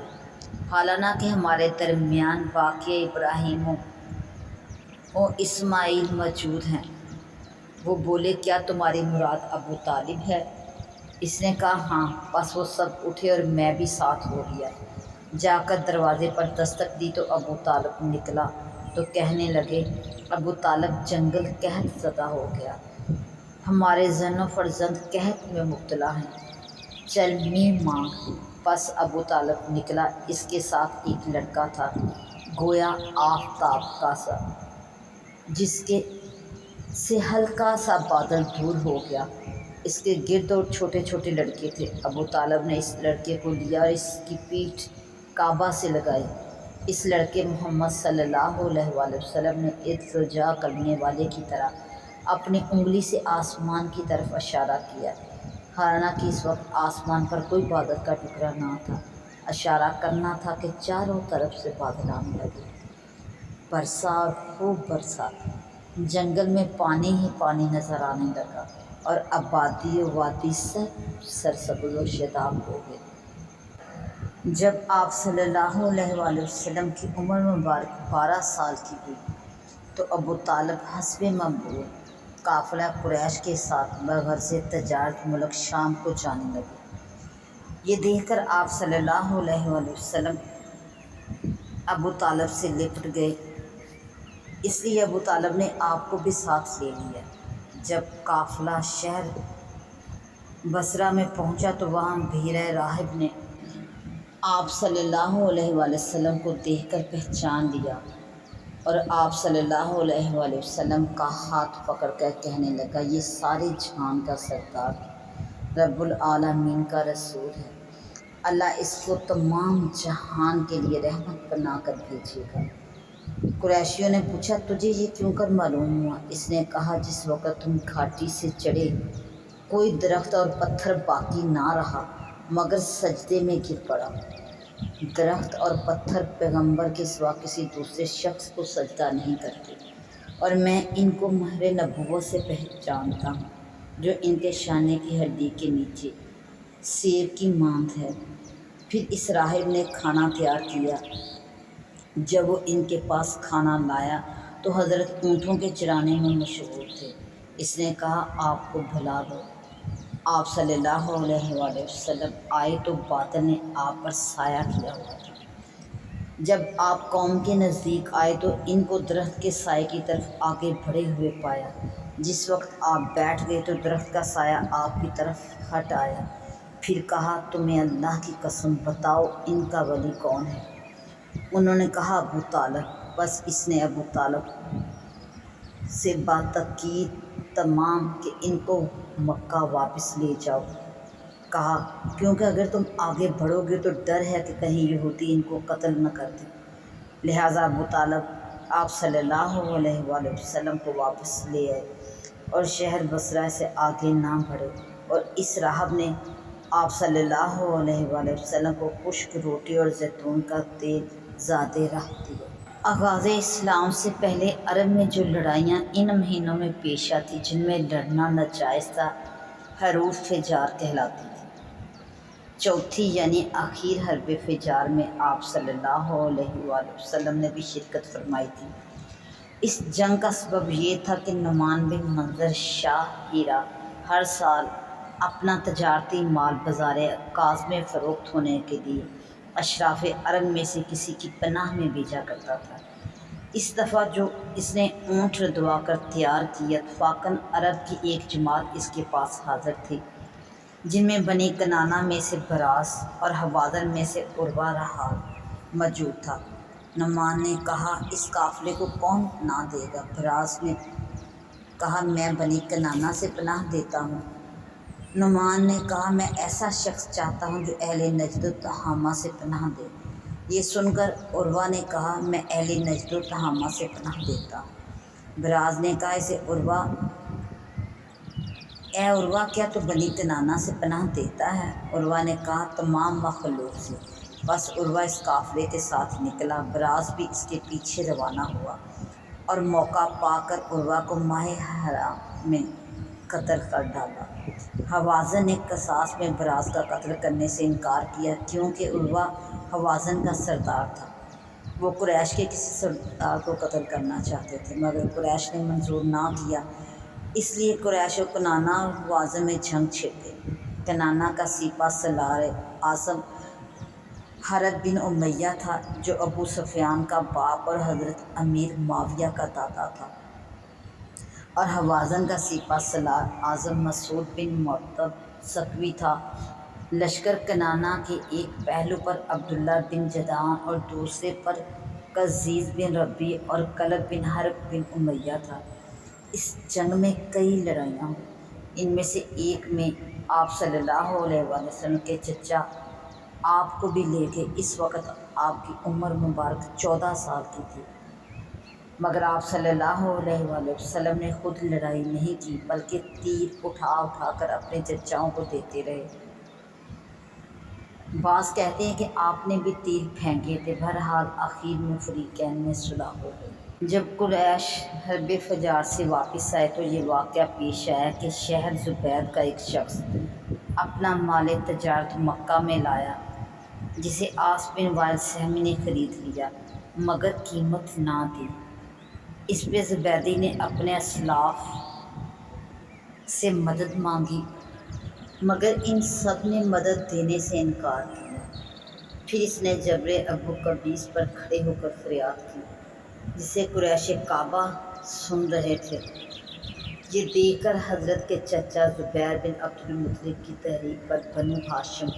حالانکہ ہمارے درمیان باقی ابراہیم و اسماعیل موجود ہیں۔ وہ بولے، کیا تمہاری مراد ابو طالب ہے؟ اس نے کہا، ہاں۔ بس وہ سب اٹھے اور میں بھی ساتھ ہو لیا۔ جا کر دروازے پر دستک دی تو ابو طالب نکلا تو کہنے لگے، ابو طالب جنگل قحط زدہ ہو گیا، ہمارے زن و فرزند قحط میں مبتلا ہیں، چل منہ مانگ۔ بس ابو طالب نکلا، اس کے ساتھ ایک لڑکا تھا، گویا آفتاب کا سا، جس کے سے ہلکا سا بادل دور ہو گیا۔ اس کے گرد اور چھوٹے چھوٹے لڑکے تھے۔ ابو طالب نے اس لڑکے کو لیا اور اس کی پیٹھ کعبہ سے لگائی۔ اس لڑکے محمد صلی اللہ علیہ وآلہ وسلم نے ارتجا کرنے والے کی طرح اپنی انگلی سے آسمان کی طرف اشارہ کیا، حالانکہ اس وقت آسمان پر کوئی بادل کا ٹکڑا نہ تھا۔ اشارہ کرنا تھا کہ چاروں طرف سے بادل آنے لگے۔ برسا اور خوب برسا، جنگل میں پانی ہی پانی نظر آنے لگا اور آبادی و وادی سب سرسبز و شاداب ہو گئے۔ جب آپ صلی اللہ علیہ وآلہ وسلم کی عمر مبارک 12 سال کی ہوئی تو ابو طالب حسب معمول قافلہ قریش کے ساتھ بغرض تجارت ملک شام کو جانے لگے۔ یہ دیکھ کر آپ صلی اللہ علیہ وآلہ وسلم ابو طالب سے لپٹ گئے، اس لیے ابو طالب نے آپ کو بھی ساتھ لے لیا۔ جب قافلہ شہر بصرہ میں پہنچا تو وہاں بحیرہ راہب نے آپ صلی اللہ علیہ وآلہ وسلم کو دیکھ کر پہچان لیا اور آپ صلی اللہ علیہ وآلہ وسلم کا ہاتھ پکڑ کر کہنے لگا، یہ سارے جہان کا سردار، رب العالمین کا رسول ہے، اللہ اس کو تمام جہان کے لیے رحمت بنا کر بھیجے گا۔ قریشیوں نے پوچھا، تجھے یہ کیوں کر معلوم ہوا؟ اس نے کہا، جس وقت تم گھاٹی سے چڑھے کوئی درخت اور پتھر باقی نہ رہا مگر سجدے میں گر پڑا۔ درخت اور پتھر پیغمبر کے سوا کسی دوسرے شخص کو سجدہ نہیں کرتے اور میں ان کو مہر نبوت سے پہچانتا ہوں، جو ان کے شانے کی ہڈی کے نیچے سیب کی مانند ہے۔ پھر اس راہب نے کھانا تیار کیا۔ جب وہ ان کے پاس کھانا لایا تو حضرت اونٹوں کے چرانے میں مشغول تھے۔ اس نے کہا، آپ کو بھلا دو۔ آپ صلی اللہ علیہ وآلہ وسلم آئے تو بادل نے آپ پر سایہ کیا ہوا تھا۔ جب آپ قوم کے نزدیک آئے تو ان کو درخت کے سائے کی طرف آگے بڑھے ہوئے پایا۔ جس وقت آپ بیٹھ گئے تو درخت کا سایہ آپ کی طرف ہٹ آیا۔ پھر کہا، تمہیں اللہ کی قسم بتاؤ ان کا ولی کون ہے؟ انہوں نے کہا، ابو طالب۔ بس اس نے ابو طالب سے باتاکید تمام کہ ان کو مکہ واپس لے جاؤ کہا، کیونکہ اگر تم آگے بڑھو گے تو ڈر ہے کہ کہیں یہودی ان کو قتل نہ کر دیں۔ لہٰذا ابو طالب آپ صلی اللہ علیہ وآلہ وسلم کو واپس لے آئے اور شہر بصرہ سے آگے نہ بڑھے، اور اس راہب نے آپ صلی اللہ علیہ وآلہ وسلم کو خشک روٹی اور زیتون کا تیل زادِ راہ دیے۔ آغاز اسلام سے پہلے عرب میں جو لڑائیاں ان مہینوں میں پیش آتی جن میں لڑنا ناجائز تھا، حروب فجار کہلاتی تھی۔ چوتھی یعنی آخر حرب فجار میں آپ صلی اللہ علیہ وآلہ وسلم نے بھی شرکت فرمائی تھی۔ اس جنگ کا سبب یہ تھا کہ نعمان بن منذر شاہ ہیرا ہر سال اپنا تجارتی مال بازار عکاظ میں فروخت ہونے کے لیے اشراف عرب میں سے کسی کی پناہ میں بھیجا کرتا تھا۔ اس دفعہ جو اس نے اونٹ ردوا کر تیار کی، اتفاقاً عرب کی ایک جماعت اس کے پاس حاضر تھی، جن میں بنی کنانہ میں سے براس اور حوازن میں سے عروہ رحال موجود تھا۔ نعمان نے کہا، اس قافلے کو کون پناہ دے گا؟ براس نے کہا، میں بنی کنانہ سے پناہ دیتا ہوں۔ نعمان نے کہا، میں ایسا شخص چاہتا ہوں جو اہل نجد و تہامہ سے پناہ دے۔ یہ سن کر عروہ نے کہا، میں اہل نجد و تہامہ سے پناہ دیتا ہوں۔ براس نے کہا، اے عروہ، کیا تو بنی کنانہ سے پناہ دیتا ہے؟ عروہ نے کہا، تمام مخلوق سے۔ بس عروہ اس قافلے کے ساتھ نکلا، براس بھی اس کے پیچھے روانہ ہوا اور موقع پا کر عروہ کو ماہ حرام میں قتل کر ڈالا۔ حوازن نے قصاص میں براس کا قتل کرنے سے انکار کیا، کیونکہ عروہ حوازن کا سردار تھا۔ وہ قریش کے کسی سردار کو قتل کرنا چاہتے تھے، مگر قریش نے منظور نہ کیا، اس لیے قریش و کنانہ اور حوازن میں جنگ چھڑ گئی۔ کنانہ کا سپہ سالار اعظم حرب بن امیہ تھا، جو ابو سفیان کا باپ اور حضرت امیر معاویہ کا دادا تھا، اور حوازن کا سپہ سالار اعظم مسعود بن معتب ثقفی تھا۔ لشکر کنانہ کے ایک پہلو پر عبداللہ بن جدعان اور دوسرے پر قزیز بن ربیع اور کلب بن حرب بن امیہ تھا۔ اس جنگ میں کئی لڑائیاں ہوئیں، ان میں سے ایک میں آپ صلی اللہ علیہ وآلہ وسلم کے چچا آپ کو بھی لے گئے۔ اس وقت آپ کی عمر مبارک 14 سال کی تھی، مگر آپ صلی اللہ علیہ وآلہ وسلم نے خود لڑائی نہیں کی، بلکہ تیر اٹھا اٹھا کر اپنے چچاؤں کو دیتے رہے۔ بعض کہتے ہیں کہ آپ نے بھی تیر پھینکے تھے۔ بہرحال آخر میں فریقین میں صلح ہو گئی۔ جب قریش حرب فجار سے واپس آئے تو یہ واقعہ پیش آیا کہ شہر زبید کا ایک شخص اپنا مال تجارت مکہ میں لایا، جسے عاص بن وائل سہمی نے خرید لیا، مگر قیمت نہ دی۔ اس پہ زبیدی نے اپنے اسلاف سے مدد مانگی، مگر ان سب نے مدد دینے سے انکار کیا۔ پھر اس نے جبر ابو قبیس پر کھڑے ہو کر فریاد کی، جسے قریش کعبہ سن رہے تھے۔ یہ دیکھ کر حضرت کے چچا زبیر بن عبد المطلب کی تحریک پر بنو ہاشم،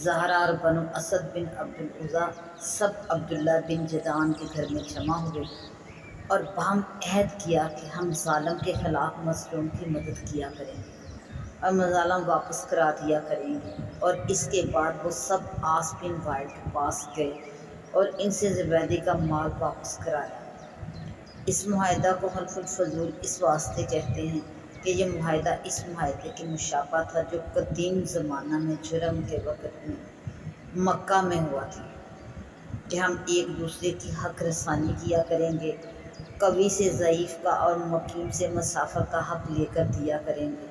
زہرہ اور بنو اسد بن عبد العزیٰ سب عبداللہ بن جدعان کے گھر میں جمع ہوئے اور باہم عہد کیا کہ ہم ظالم کے خلاف مظلوم کی مدد کیا کریں گے اور مظالم واپس کرا دیا کریں گے۔ اور اس کے بعد وہ سب عاص بن وائل کے پاس گئے اور ان سے زبیدی کا مال واپس کرایا۔ اس معاہدہ کو حلف الفضول اس واسطے کہتے ہیں کہ یہ معاہدہ اس معاہدے کے مشابہ تھا جو قدیم زمانہ میں جرم کے وقت میں مکہ میں ہوا تھا، کہ ہم ایک دوسرے کی حق رسانی کیا کریں گے، قوی سے ضعیف کا اور مقیم سے مسافر کا حق لے کر دیا کریں گے۔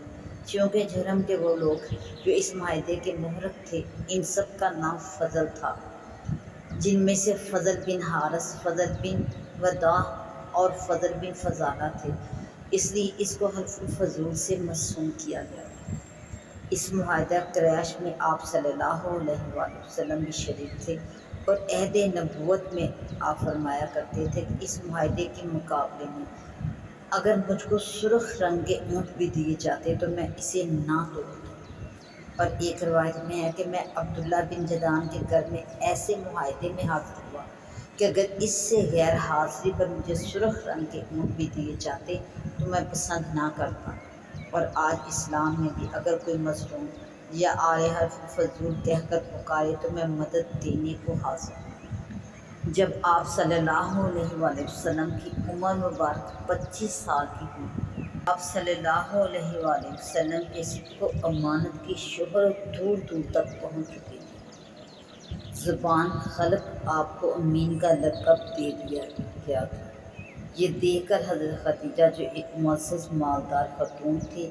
چونکہ جرم کے وہ لوگ جو اس معاہدے کے محرک تھے، ان سب کا نام فضل تھا، جن میں سے فضل بن حارث، فضل بن وداع اور فضل بن فضالہ تھے، اس لیے اس کو حلف الفضول سے مرسوم کیا گیا۔ اس معاہدہ قریش میں آپ صلی اللہ علیہ وآلہ وسلم بھی شریک تھے اور عہد نبوت میں آپ فرمایا کرتے تھے کہ اس معاہدے کے مقابلے میں اگر مجھ کو سرخ رنگ کے اونٹ بھی دیے جاتے تو میں اسے نہ توڑتا۔ اور ایک روایت میں ہے کہ میں عبداللہ بن جدعان کے گھر میں ایسے معاہدے میں حاضر ہوا کہ اگر اس سے غیر حاضری پر مجھے سرخ رنگ کے اونٹ بھی دیے جاتے تو میں پسند نہ کرتا۔ اور آج اسلام میں بھی اگر کوئی مظلوم یا آل حلف الفضول کہہ کر پکارے تو میں مدد دینے کو حاضر ہوں۔ جب آپ صلی اللہ علیہ وآلہ وسلم کی عمر مبارک 25 سال کی ہوئی، آپ صلی اللہ علیہ وآلہ وسلم کے صدق و امانت کی شہرت دور دور تک پہنچ چکی تھی۔ زبان خلق آپ کو امین کا لقب دے دیا گیا تھا۔ یہ دیکھ کر حضرت خدیجہ جو ایک معزز مالدار خاتون تھی،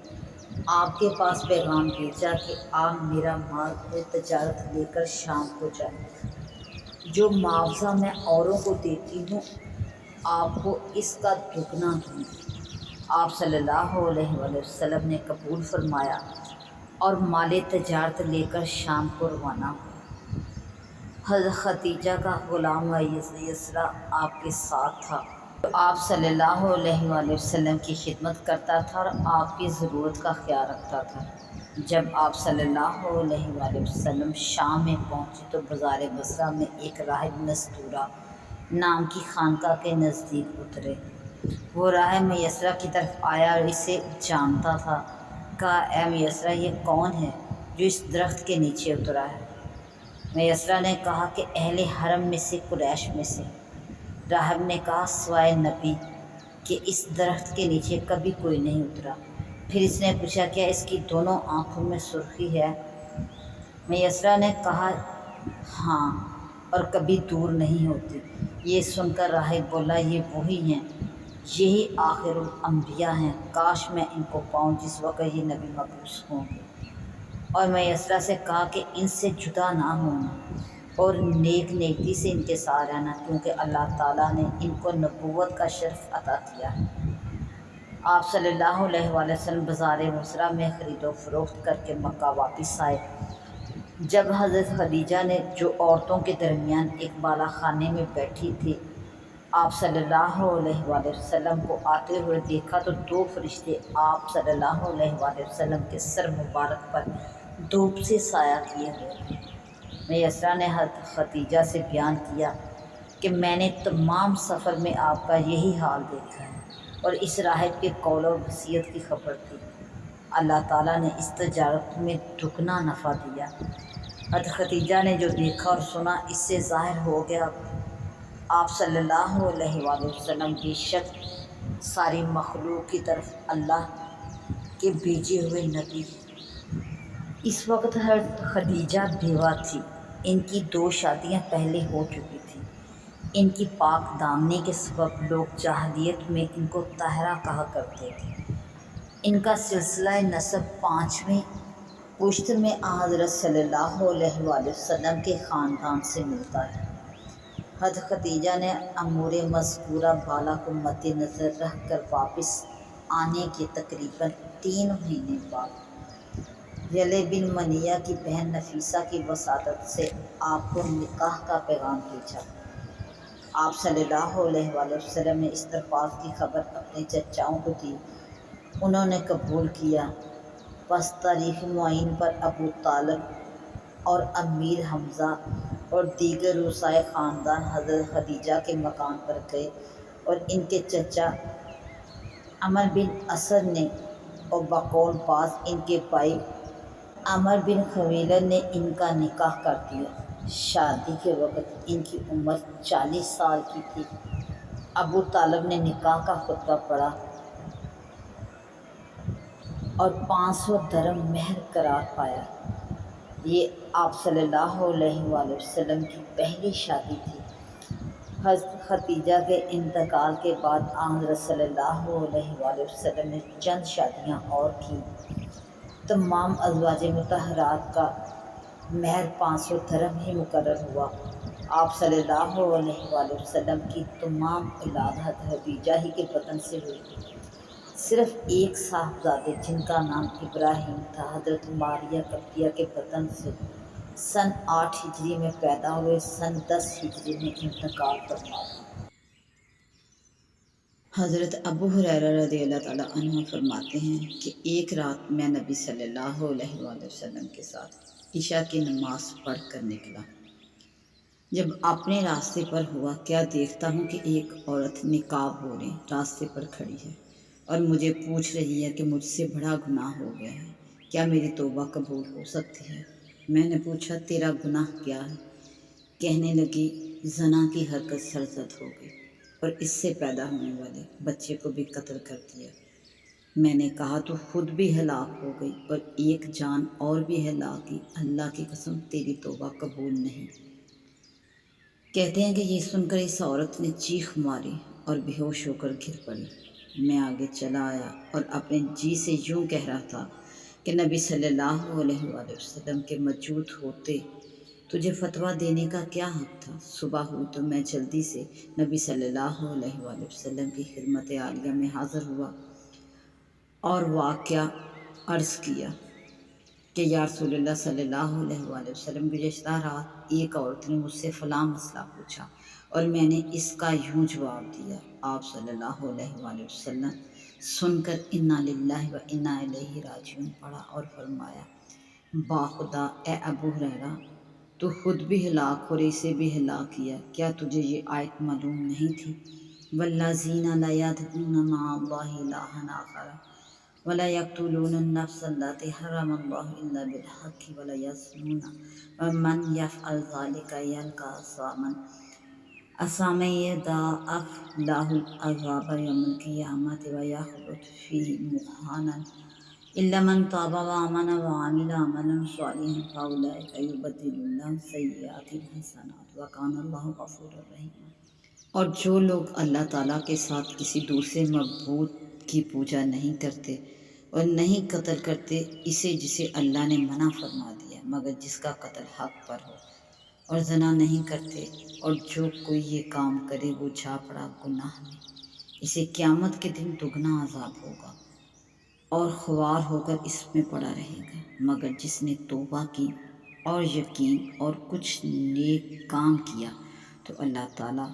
آپ کے پاس پیغام بھیجا کہ آپ میرا مال اور تجارت لے کر شام کو جائیں، جو معاوضہ میں اوروں کو دیتی ہوں آپ کو اس کا دگنا دوں گی۔ آپ صلی اللہ علیہ وآلہ وسلم نے قبول فرمایا اور مال تجارت لے کر شام کو روانہ ہوئے۔ حضرت خدیجہ کا غلام یسریٰ آپ کے ساتھ تھا، جو آپ صلی اللہ علیہ وآلہ وسلم کی خدمت کرتا تھا اور آپ کی ضرورت کا خیال رکھتا تھا۔ جب آپ صلی اللہ علیہ وآلہ وسلم شام میں پہنچے تو بازار بصرہ میں ایک راہب نستورہ نام کی خانقاہ کے نزدیک اترے۔ وہ راہب میسرہ کی طرف آیا اور اسے جانتا تھا۔ کہا، اے میسرہ، یہ کون ہے جو اس درخت کے نیچے اترا ہے؟ میسرہ نے کہا کہ اہل حرم میں سے، قریش میں سے۔ راہب نے کہا، سوائے نبی کہ اس درخت کے نیچے کبھی کوئی نہیں اترا۔ پھر اس نے پوچھا، کیا اس کی دونوں آنکھوں میں سرخی ہے؟ میسرہ نے کہا، ہاں، اور کبھی دور نہیں ہوتی۔ یہ سن کر راہب بولا، یہ وہی ہیں، یہی آخر الانبیاء ہیں، کاش میں ان کو پاؤں جس وقت یہ نبی مبعوث ہوں گے۔ اور میسرہ سے کہا کہ ان سے جدا نہ ہونا اور نیکی سے ان کے ساتھ رہنا، کیونکہ اللہ تعالیٰ نے ان کو نبوت کا شرف عطا کیا ہے۔ آپ صلی اللہ علیہ وآلہ وسلم بازار بصرہ میں خرید و فروخت کر کے مکہ واپس آئے۔ جب حضرت خدیجہ نے، جو عورتوں کے درمیان ایک بالا خانے میں بیٹھی تھی، آپ صلی اللہ علیہ وآلہ وسلم کو آتے ہوئے دیکھا تو دو فرشتے آپ صلی اللہ علیہ وآلہ وسلم کے سر مبارک پر دھوپ سے سایہ کیے ہوئے تھے۔ میسرہ نے حضرت خدیجہ سے بیان کیا کہ میں نے تمام سفر میں آپ کا یہی حال دیکھا ہے اور اس راہب کے قول و وصیت کی خبر تھی۔ اللہ تعالیٰ نے اس تجارت میں دگنا نفع دیا۔ حضرت خدیجہ نے جو دیکھا اور سنا، اس سے ظاہر ہو گیا آپ صلی اللہ علیہ وآلہ وسلم بے شک ساری مخلوق کی طرف اللہ کے بھیجے ہوئے نبی۔ اس وقت حضرت خدیجہ بیوہ تھی۔ ان کی 2 شادیاں پہلے ہو چکی تھیں۔ ان کی پاک دامنی کے سبب لوگ جاہلیت میں ان کو طاہرہ کہا کرتے تھے۔ ان کا سلسلہ نسب 5ویں پشت میں حضرت صلی اللہ علیہ وآلہ وسلم کے خاندان سے ملتا ہے۔ حضرت خدیجہ نے امور مذکورہ بالا کو مد نظر رکھ کر واپس آنے کے تقریباً 3 مہینے بعد یلے بن منیہ کی بہن نفیسہ کی وساطت سے آپ کو نکاح کا پیغام بھیجا۔ آپ صلی اللہ علیہ وآلہ وسلم نے اس درخواست کی خبر اپنے چچاؤں کو دی، انہوں نے قبول کیا۔ پس تاریخ معین پر ابو طالب اور امیر حمزہ اور دیگر رؤسائے خاندان حضرت خدیجہ کے مکان پر گئے اور ان کے چچا عمر بن اسد نے اور بقول بعض ان کے بھائی عمر بن خویلد نے ان کا نکاح کر دیا۔ شادی کے وقت ان کی عمر 40 سال کی تھی۔ ابو طالب نے نکاح کا خطبہ پڑھا اور 500 درم مہر قرار پایا۔ یہ آپ صلی اللہ علیہ وآلہ وسلم کی پہلی شادی تھی۔ حضرت خدیجہ کے انتقال کے بعد حضرت صلی اللہ علیہ وآلہ وسلم نے چند شادیاں اور کیں۔ تمام ازواج مطہرات کا مہر 500 درم ہی مقرر ہوا۔ آپ صلی اللہ علیہ وآلہ وسلم کی تمام اولاد حضرت خدیجہ ہی کے بطن سے ہوئی۔ صرف ایک صاحبزادے جن کا نام ابراہیم تھا، حضرت ماریہ قبطیہ کے بطن سے سن 8 ہجری میں پیدا ہوئے، سن 10 ہجری میں انتقال فرما گئے۔ حضرت ابو ہریرہ رضی اللہ تعالیٰ عنہ فرماتے ہیں کہ ایک رات میں نبی صلی اللہ علیہ وآلہ وسلم کے ساتھ عشاء کی نماز پڑھ کر نکلا۔ جب اپنے راستے پر ہوا، کیا دیکھتا ہوں کہ ایک عورت نقاب اوڑھے راستے پر کھڑی ہے اور مجھے پوچھ رہی ہے کہ مجھ سے بڑا گناہ ہو گیا ہے، کیا میری توبہ قبول ہو سکتی ہے؟ میں نے پوچھا، تیرا گناہ کیا ہے؟ کہنے لگی، زنا کی حرکت سرزد ہو گئی اور اس سے پیدا ہونے والے بچے کو بھی قتل کر دیا۔ میں نے کہا، تو خود بھی ہلاک ہو گئی اور ایک جان اور بھی ہلاک کی، اللہ کی قسم تیری توبہ قبول نہیں۔ کہتے ہیں کہ یہ سن کر اس عورت نے چیخ ماری اور بے ہوش ہو کر گر پڑی۔ میں آگے چلا آیا اور اپنے جی سے یوں کہہ رہا تھا کہ نبی صلی اللہ علیہ وآلہ وسلم کے موجود ہوتے تجھے فتویٰ دینے کا کیا حق تھا؟ صبح ہوئی تو میں جلدی سے نبی صلی اللہ علیہ وآلہ وسلم کی خدمت عالیہ میں حاضر ہوا اور واقعہ عرض کیا۔ کہ یا رسول اللہ صلی اللہ علیہ وآلہ وسلم، گزشتہ رات ایک عورت نے مجھ سے فلاں مسئلہ پوچھا اور میں نے اس کا یوں جواب دیا۔ آپ صلی اللہ علیہ وآلہ وسلم سن کر انا للہ و انا الیہ راجعون پڑھا اور فرمایا، باخدا اے ابو ہریرہ، تو خود بھی ہلاک اور اسے بھی ہلاک کیا، کیا تجھے یہ آیت معلوم نہیں تھی؟ والذین لا یدعون مع اللہ الہا آخر ولا یقتلون النفس التي حرم اللہ الا بالحق ولا یزنون ومن یفعل ذلک یلقى أثاما یضاعف له العذاب یوم القیامة ویخلد فیہ مہانا إلا من تاب وآمن وعمل عملا صالحا فأولئك يبدل الله سیئاتهم حسنات وكان اللہ غفورا رحیما۔ اور جو لوگ اللہ تعالیٰ کے ساتھ کسی دوسرے معبود کی پوجا نہیں کرتے اور نہیں قتل کرتے اسے جسے اللہ نے منع فرما دیا مگر جس کا قتل حق پر ہو، اور زنا نہیں کرتے، اور جو کوئی یہ کام کرے وہ جا پڑا گناہ میں، اسے قیامت کے دن دگنا عذاب ہوگا اور خوار ہو کر اس میں پڑا رہے گا، مگر جس نے توبہ کی اور یقین اور کچھ نیک کام کیا تو اللہ تعالیٰ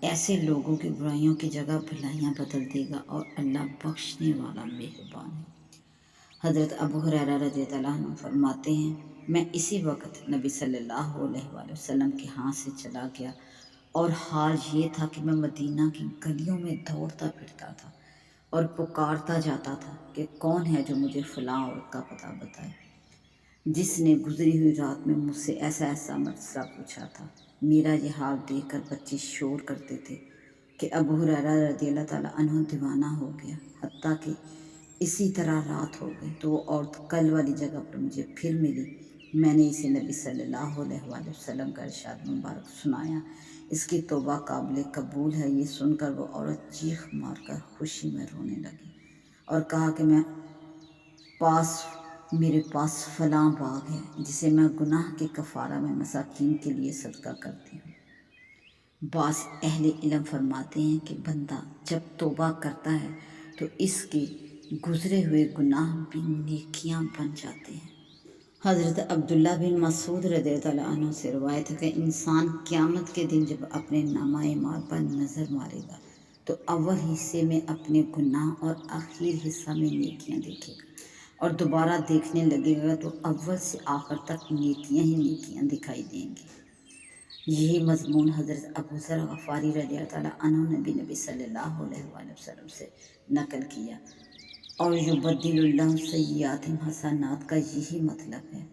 ایسے لوگوں کی برائیوں کی جگہ بھلائیاں بدل دے گا، اور اللہ بخشنے والا مہربان ہے۔ حضرت ابو ہریرہ رضی اللہ عنہ فرماتے ہیں، میں اسی وقت نبی صلی اللہ علیہ وآلہ وسلم کے ہاں سے چلا گیا، اور حال یہ تھا کہ میں مدینہ کی گلیوں میں دوڑتا پھرتا تھا اور پکارتا جاتا تھا کہ کون ہے جو مجھے فلاں عورت کا پتہ بتائے جس نے گزری ہوئی رات میں مجھ سے ایسا ایسا مسئلہ پوچھا تھا۔ میرا یہ حال دیکھ کر بچے شور کرتے تھے کہ ابو ہریرہ رضی اللہ تعالیٰ عنہ دیوانہ ہو گیا، حتیٰ کہ اسی طرح رات ہو گئی تو وہ عورت کل والی جگہ پر مجھے پھر ملی۔ میں نے اسے نبی صلی اللہ علیہ وآلہ وسلم کا ارشاد مبارک سنایا، اس کی توبہ قابل قبول ہے۔ یہ سن کر وہ عورت چیخ مار کر خوشی میں رونے لگی اور کہا کہ میرے پاس فلاں باغ ہے جسے میں گناہ کے کفارہ میں مساکین کے لیے صدقہ کرتی ہوں۔ بعض اہل علم فرماتے ہیں کہ بندہ جب توبہ کرتا ہے تو اس کے گزرے ہوئے گناہ بھی نیکیاں بن جاتے ہیں۔ حضرت عبداللہ بن مسعود رضی اللہ عنہ سے روایت ہے کہ انسان قیامت کے دن جب اپنے نامہ اعمال پر نظر مارے گا تو اول حصے میں اپنے گناہ اور آخر حصہ میں نیکیاں دیکھے گا، اور دوبارہ دیکھنے لگے گا تو اول سے آخر تک نیکیاں ہی نیکیاں دکھائی دیں گی۔ یہی مضمون حضرت ابو ذر غفاری رضی اللہ عنہ نے بھی نبی صلی اللہ علیہ وآلہ وسلم سے نقل کیا، اور یبدل اللہ سیئاتہم حسنات کا یہی مطلب ہے۔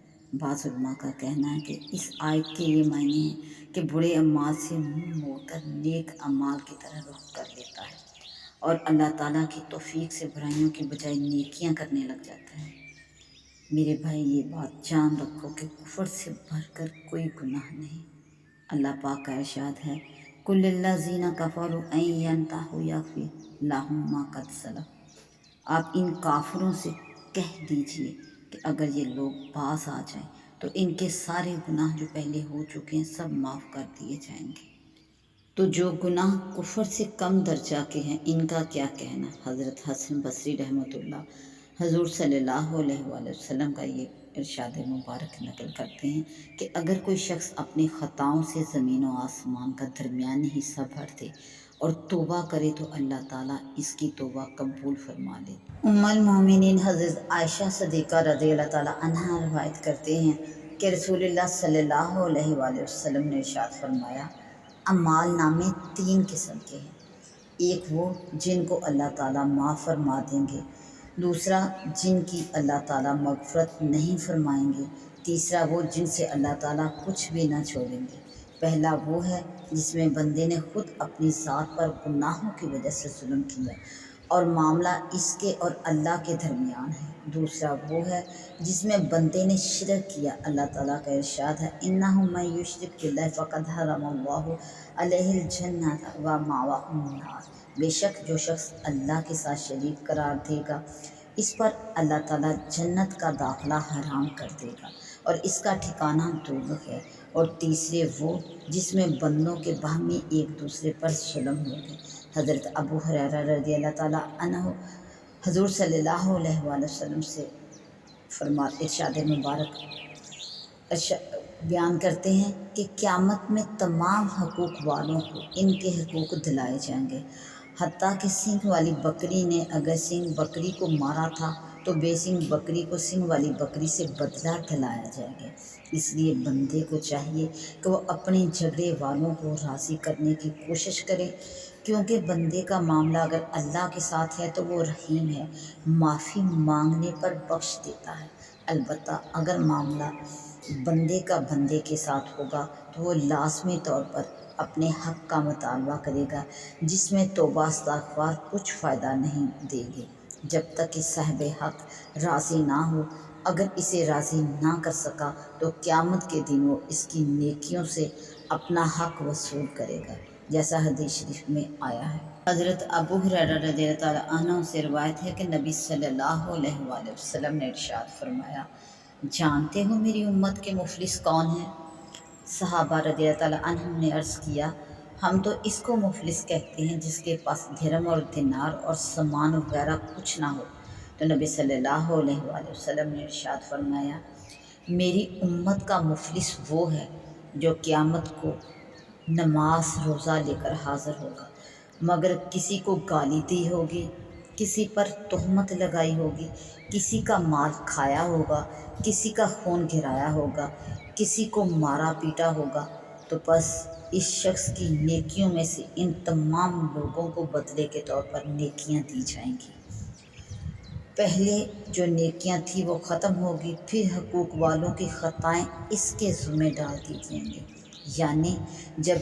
بعض علماء کا کہنا ہے کہ اس آیت کے یہ معنی ہے کہ برے اعمال سے منہ موڑ کر نیک اعمال کی طرح رخ کر لیتا ہے، اور اللہ تعالیٰ کی توفیق سے برائیوں کی بجائے نیکیاں کرنے لگ جاتا ہے۔ میرے بھائی، یہ بات جان رکھو کہ کفر سے بڑھ کر کوئی گناہ نہیں۔ اللہ پاک کا ارشاد ہے، قُلْ لِلَّذِينَ كَفَرُوا أَن يَنْتَهُوا يَغْفِرْ لَهُم مَّا قَدْ سَلَفَ۔ آپ ان کافروں سے کہہ دیجئے کہ اگر یہ لوگ باز آ جائیں تو ان کے سارے گناہ جو پہلے ہو چکے ہیں سب معاف کر دیے جائیں گے۔ تو جو گناہ کفر سے کم درجہ کے ہیں ان کا کیا کہنا؟ حضرت حسن بصری رحمۃ اللہ حضور صلی اللہ علیہ وآلہ وسلم کا یہ ارشاد مبارک نقل کرتے ہیں کہ اگر کوئی شخص اپنی خطاؤں سے زمین و آسمان کا درمیانی حصہ بھر دے اور توبہ کرے تو اللہ تعالیٰ اس کی توبہ قبول فرما لے۔ ام المومنین حضرت عائشہ صدیقہ رضی اللہ تعالیٰ عنہا روایت کرتے ہیں کہ رسول اللہ صلی اللہ علیہ وآلہ وسلم نے ارشاد فرمایا، اعمال نامے 3 قسم کے ہیں، ایک وہ جن کو اللہ تعالیٰ معاف فرما دیں گے، دوسرا جن کی اللہ تعالیٰ مغفرت نہیں فرمائیں گے، تیسرا وہ جن سے اللہ تعالیٰ کچھ بھی نہ چھوڑیں گے۔ پہلا وہ ہے جس میں بندے نے خود اپنی ذات پر گناہوں کی وجہ سے ظلم کیا اور معاملہ اس کے اور اللہ کے درمیان ہے، دوسرا وہ ہے جس میں بندے نے شرک کیا۔ اللہ تعالیٰ کا ارشاد ہے، اِنَّهُ مَن یُشْرِک بِاللَّهِ فَقَدْ حَرَّمَ اللَّهُ عَلَیْهِ الْجَنَّةَ وَمَأْوَاهُ النَّارُ۔ بے شک جو شخص اللہ کے ساتھ شریک قرار دے گا اس پر اللہ تعالیٰ جنت کا داخلہ حرام کر دے گا اور اس کا ٹھکانہ دوزخ ہے۔ اور تیسرے وہ جس میں بندوں کے باہمی ایک دوسرے پر ظلم ہو گئے۔ حضرت ابو ہریرہ رضی اللہ تعالیٰ عنہ حضور صلی اللہ علیہ وآلہ وسلم سے ارشاد مبارک بیان کرتے ہیں کہ قیامت میں تمام حقوق والوں کو ان کے حقوق دلائے جائیں گے، حتیٰ کہ سینگ والی بکری نے اگر سینگ بکری کو مارا تھا تو بے سینگ بکری کو سینگ والی بکری سے بدلہ دلایا جائے گا۔ اس لیے بندے کو چاہیے کہ وہ اپنے جھگڑے والوں کو راضی کرنے کی کوشش کرے، کیونکہ بندے کا معاملہ اگر اللہ کے ساتھ ہے تو وہ رحیم ہے، معافی مانگنے پر بخش دیتا ہے۔ البتہ اگر معاملہ بندے کا بندے کے ساتھ ہوگا تو وہ لازمی طور پر اپنے حق کا مطالبہ کرے گا، جس میں توبہ استغفار کچھ فائدہ نہیں دے گے جب تک کہ صاحب حق راضی نہ ہو۔ اگر اسے راضی نہ کر سکا تو قیامت کے دن وہ اس کی نیکیوں سے اپنا حق وصول کرے گا، جیسا حدیث شریف میں آیا ہے۔ حضرت ابو ہریرہ رضی اللہ تعالیٰ عنہ سے روایت ہے کہ نبی صلی اللہ علیہ وآلہ وسلم نے ارشاد فرمایا، جانتے ہو میری امت کے مفلس کون ہیں؟ صحابہ رضی اللہ تعالیٰ عنہم نے عرض کیا، ہم تو اس کو مفلس کہتے ہیں جس کے پاس درہم اور دینار اور سامان وغیرہ کچھ نہ ہو۔ تو نبی صلی اللہ علیہ وآلہ وسلم نے ارشاد فرمایا، میری امت کا مفلس وہ ہے جو قیامت کو نماز روزہ لے کر حاضر ہوگا، مگر کسی کو گالی دی ہوگی، کسی پر تہمت لگائی ہوگی، کسی کا مال کھایا ہوگا، کسی کا خون گرایا ہوگا، کسی کو مارا پیٹا ہوگا، تو بس اس شخص کی نیکیوں میں سے ان تمام لوگوں کو بدلے کے طور پر نیکیاں دی جائیں گی۔ پہلے جو نیکیاں تھیں وہ ختم ہوگی، پھر حقوق والوں کی خطائیں اس کے ذمہ ڈال دی جائیں گی، یعنی جب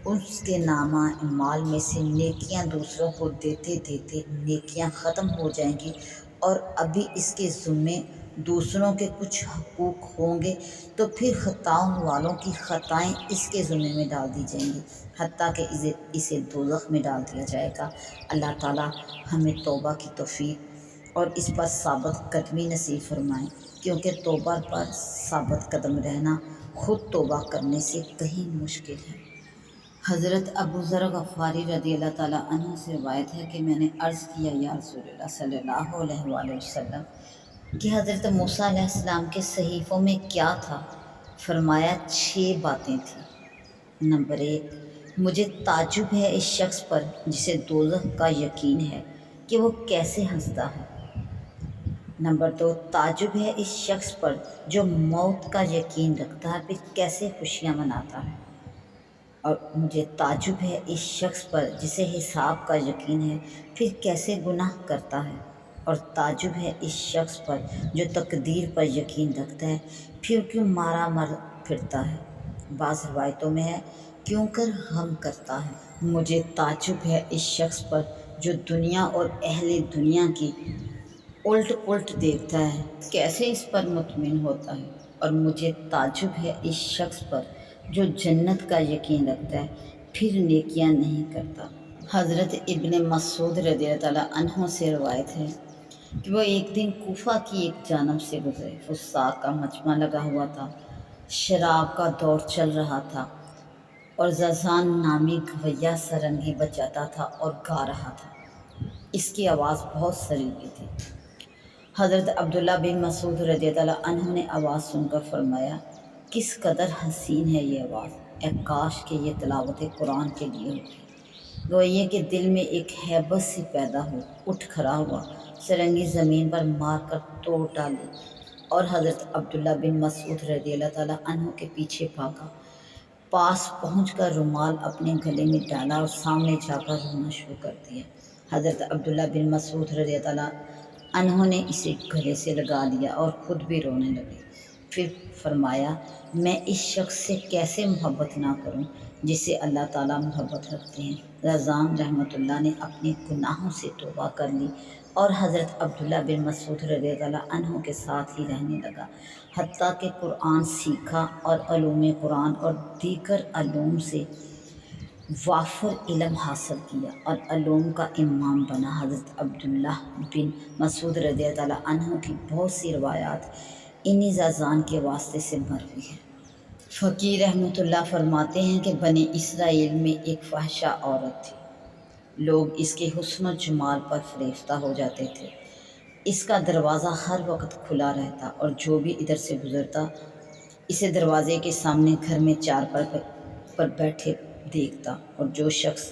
اس کے نامہ اعمال میں سے نیکیاں دوسروں کو دیتے دیتے نیکیاں ختم ہو جائیں گی اور ابھی اس کے ذمے دوسروں کے کچھ حقوق ہوں گے، تو پھر خطاؤں والوں کی خطائیں اس کے ذمے میں ڈال دی جائیں گی، حتیٰ کہ اسے دوزخ میں ڈال دیا جائے گا۔ اللہ تعالیٰ ہمیں توبہ کی توفیق اور اس پر ثابت قدمی نصیب فرمائیں، کیونکہ توبہ پر ثابت قدم رہنا خود توبہ کرنے سے کہیں مشکل ہے۔ حضرت ابو ذر غفاری رضی اللہ تعالیٰ عنہ سے روایت ہے کہ میں نے عرض کیا، یا رسول اللہ صلی اللہ علیہ وآلہ وسلم، کہ حضرت موسیٰ علیہ السلام کے صحیفوں میں کیا تھا؟ فرمایا 6 باتیں تھیں۔ نمبر 1، مجھے تعجب ہے اس شخص پر جسے دوزخ کا یقین ہے کہ وہ کیسے ہنستا ہے۔ نمبر 2، تعجب ہے اس شخص پر جو موت کا یقین رکھتا ہے پھر کیسے خوشیاں مناتا ہے۔ اور مجھے تعجب ہے اس شخص پر جسے حساب کا یقین ہے پھر کیسے گناہ کرتا ہے۔ اور تعجب ہے اس شخص پر جو تقدیر پر یقین رکھتا ہے پھر کیوں مارا مر پھرتا ہے۔ بعض روایتوں میں ہے کیوں کر غم کرتا ہے۔ مجھے تعجب ہے اس شخص پر جو دنیا اور اہل دنیا کی الٹ پلٹ دیکھتا ہے، کیسے اس پر مطمئن ہوتا ہے۔ اور مجھے تعجب ہے اس شخص پر جو جنت کا یقین رکھتا ہے پھر نیکیاں نہیں کرتا۔ حضرت ابن مسعود رضی اللہ تعالیٰ عنہ سے روایت ہے کہ وہ ایک دن کوفہ کی ایک جانب سے گزرے، فساق کا مجمع لگا ہوا تھا، شراب کا دور چل رہا تھا اور زازان نامی گویّا سرنگی بجاتا تھا اور گا رہا تھا، اس کی آواز بہت سریلی تھی۔ حضرت عبداللہ بن مسعود رضی اللہ عنہ نے آواز سن کر فرمایا، کس قدر حسین ہے یہ آواز، اے کاش کہ یہ تلاوت قرآن کے لیے ہوتی۔ گویا کہ دل میں ایک ہیبت سی پیدا ہو، اٹھ کھڑا ہوا، سرنگی زمین پر مار کر توڑ ڈالی اور حضرت عبداللہ بن مسعود رضی اللہ تعالیٰ عنہ کے پیچھے بھاگا۔ پاس پہنچ کر رومال اپنے گلے میں ڈالا اور سامنے جا کر رونا شروع کر دیا۔ حضرت عبداللہ بن مسعود رضی اللہ عنہ نے اسے گلے سے لگا لیا اور خود بھی رونے لگے۔ پھر فرمایا، میں اس شخص سے کیسے محبت نہ کروں جس سے اللہ تعالیٰ محبت رکھتے ہیں۔ رضان رحمۃ اللہ نے اپنے گناہوں سے توبہ کر لی اور حضرت عبداللہ بن مسعود رضی اللہ عنہ کے ساتھ ہی رہنے لگا، حتیٰ کہ قرآن سیکھا اور علوم قرآن اور دیگر علوم سے وافر علم حاصل کیا اور علوم کا امام بنا۔ حضرت عبداللہ بن مسعود رضی اللہ عنہ کی بہت سی روایات انہی زازان کے واسطے سے مروی ہیں۔ فقیر رحمۃ اللہ فرماتے ہیں کہ بنی اسرائیل میں ایک فحشہ عورت تھی، لوگ اس کے حسن و جمال پر فریفتہ ہو جاتے تھے۔ اس کا دروازہ ہر وقت کھلا رہتا اور جو بھی ادھر سے گزرتا اسے دروازے کے سامنے گھر میں چارپائی پر بیٹھے دیکھتا، اور جو شخص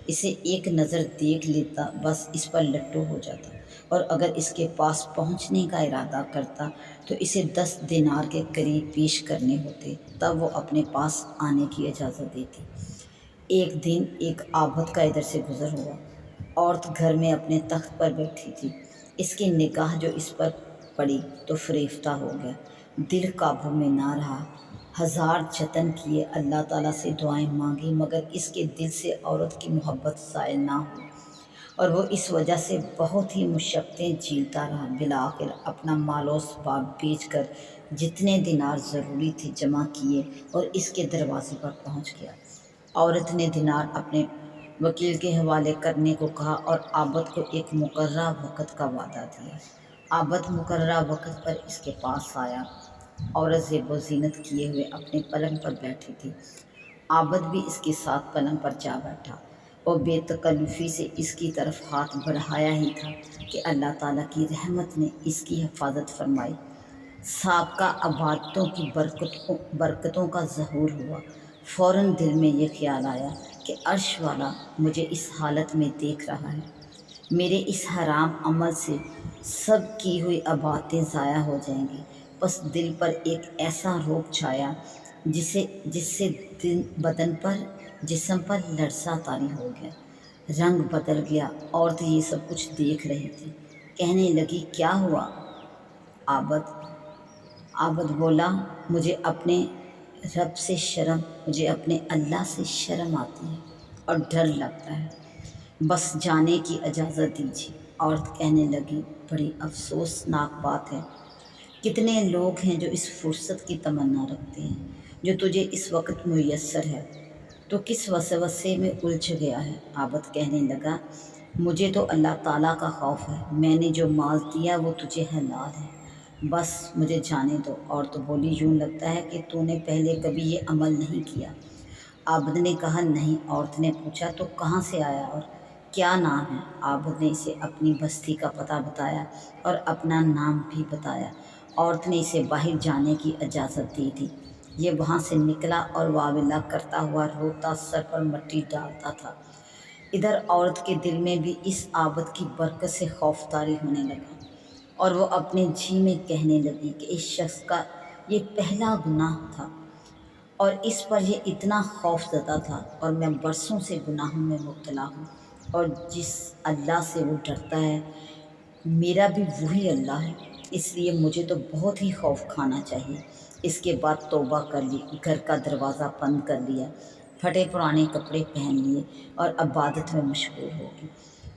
اسے ایک نظر دیکھ لیتا بس اس پر لٹو ہو جاتا، اور اگر اس کے پاس پہنچنے کا ارادہ کرتا تو اسے 10 دینار کے قریب پیش کرنے ہوتے، تب وہ اپنے پاس آنے کی اجازت دیتی۔ ایک دن ایک عابد کا ادھر سے گزر ہوا۔ عورت گھر میں اپنے تخت پر بیٹھی تھی۔ اس کی نگاہ جو اس پر پڑی تو فریفتہ ہو گیا، دل قابو میں نہ رہا۔ ہزار جتن کیے، اللہ تعالیٰ سے دعائیں مانگی، مگر اس کے دل سے عورت کی محبت زائل نہ ہوئی، اور وہ اس وجہ سے بہت ہی مشقتیں جھیلتا رہا۔ بالآخر اپنا مال و اسباب بیچ کر جتنے دینار ضروری تھے جمع کیے اور اس کے دروازے پر پہنچ گیا۔ عورت نے دینار اپنے وکیل کے حوالے کرنے کو کہا اور عابد کو ایک مقررہ وقت کا وعدہ دیا۔ عابد مقررہ وقت پر اس کے پاس آیا۔ عورت زیب و زینت کیے ہوئے اپنے پلنگ پر بیٹھی تھی۔ عابد بھی اس کے ساتھ پلنگ پر جا بیٹھا۔ وہ بے تکلفی سے اس کی طرف ہاتھ بڑھایا ہی تھا کہ اللہ تعالیٰ کی رحمت نے اس کی حفاظت فرمائی۔ سابقہ عبادتوں کی برکتوں کا ظہور ہوا۔ فوراً دل میں یہ خیال آیا کہ عرش والا مجھے اس حالت میں دیکھ رہا ہے، میرے اس حرام عمل سے سب کی ہوئی عبادتیں ضائع ہو جائیں گی۔ بس دل پر ایک ایسا رعب چھایا جس سے بدن پر جسم پر لرزہ طاری ہو گیا، رنگ بدل گیا۔ عورت یہ سب کچھ دیکھ رہی تھی، کہنے لگی کیا ہوا؟ عابد بولا مجھے اپنے رب سے شرم، مجھے اپنے اللہ سے شرم آتی ہے اور ڈر لگتا ہے، بس جانے کی اجازت دیجیے۔ عورت کہنے لگی بڑی افسوسناک بات ہے، کتنے لوگ ہیں جو اس فرصت کی تمنا رکھتے ہیں جو تجھے اس وقت میسر ہے، تو کس وسوسے میں الجھ گیا ہے؟ عابد کہنے لگا مجھے تو اللہ تعالیٰ کا خوف ہے، میں نے جو مال دیا وہ تجھے حلال ہے، بس مجھے جانے دو۔ عورت بولی یوں لگتا ہے کہ تو نے پہلے کبھی یہ عمل نہیں کیا۔ عابد نے کہا نہیں۔ عورت نے پوچھا تو کہاں سے آیا اور کیا نام ہے؟ عابد نے اسے اپنی بستی کا پتہ بتایا اور اپنا نام بھی بتایا۔ عورت نے اسے باہر جانے کی اجازت دی تھی۔ یہ وہاں سے نکلا اور واویلا کرتا ہوا روتا سر پر مٹی ڈالتا تھا۔ ادھر عورت کے دل میں بھی اس عابد کی برکت سے خوف طاری ہونے لگا، اور وہ اپنے جی میں کہنے لگی کہ اس شخص کا یہ پہلا گناہ تھا اور اس پر یہ اتنا خوف زدہ تھا، اور میں برسوں سے گناہوں میں مبتلا ہوں، اور جس اللہ سے وہ ڈرتا ہے میرا بھی وہی اللہ ہے، اس لیے مجھے تو بہت ہی خوف کھانا چاہیے۔ اس کے بعد توبہ کر لی، گھر کا دروازہ بند کر لیا، پھٹے پرانے کپڑے پہن لیے اور عبادت میں مشغول ہو گئی۔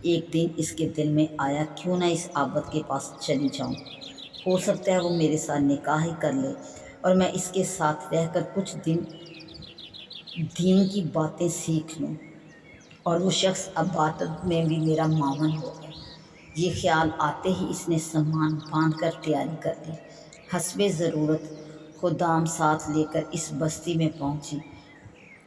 ایک دن اس کے دل میں آیا کیوں نہ اس عابد کے پاس چلی جاؤں، ہو سکتا ہے وہ میرے ساتھ نکاح ہی کر لے اور میں اس کے ساتھ رہ کر کچھ دین کی باتیں سیکھ لوں، اور وہ شخص عبادت میں بھی میرا معاون ہوگا۔ یہ خیال آتے ہی اس نے سامان باندھ کر تیاری کر لی۔ حسب ضرورت خدام ساتھ لے کر اس بستی میں پہنچی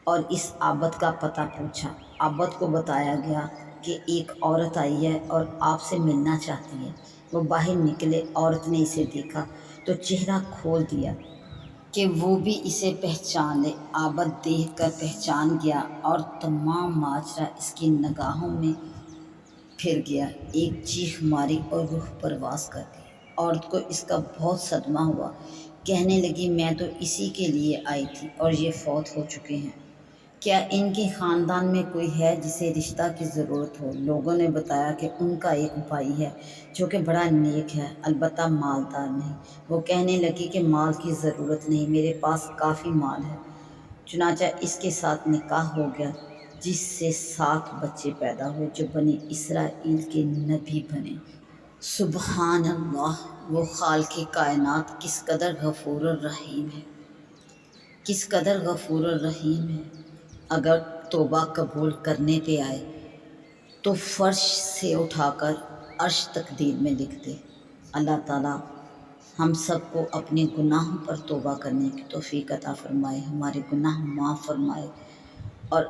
اور اس عابد کا پتہ پوچھا۔ عابد کو بتایا گیا کہ ایک عورت آئی ہے اور آپ سے ملنا چاہتی ہے۔ وہ باہر نکلے، عورت نے اسے دیکھا تو چہرہ کھول دیا کہ وہ بھی اسے پہچان لے۔ عابد دیکھ کر پہچان گیا اور تمام ماجرا اس کی نگاہوں میں پھر گیا۔ ایک چیخ ماری اور روح پرواز کر گئی۔ عورت کو اس کا بہت صدمہ ہوا، کہنے لگی میں تو اسی کے لیے آئی تھی اور یہ فوت ہو چکے ہیں، کیا ان کے خاندان میں کوئی ہے جسے رشتہ کی ضرورت ہو؟ لوگوں نے بتایا کہ ان کا ایک بھائی ہے جو کہ بڑا نیک ہے، البتہ مالدار نہیں۔ وہ کہنے لگی کہ مال کی ضرورت نہیں، میرے پاس کافی مال ہے۔ چنانچہ اس کے ساتھ نکاح ہو گیا، جس سے 7 بچے پیدا ہوئے جو بنی اسرائیل کے نبی بنے۔ سبحان اللہ، وہ خالق کائنات کس قدر غفور الرحیم ہے، کس قدر غفور الرحیم ہے۔ اگر توبہ قبول کرنے پہ آئے تو فرش سے اٹھا کر عرش تقدیر میں لکھ دے۔ اللہ تعالیٰ ہم سب کو اپنے گناہوں پر توبہ کرنے کی توفیق عطا فرمائے، ہمارے گناہ معاف فرمائے، اور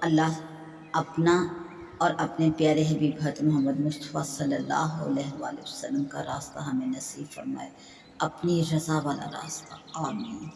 اللہ اپنا اور اپنے پیارے حبیب حضرت محمد مصطفیٰ صلی اللہ علیہ وآلہ وسلم کا راستہ ہمیں نصیب فرمائے، اپنی رضا والا راستہ، آمین۔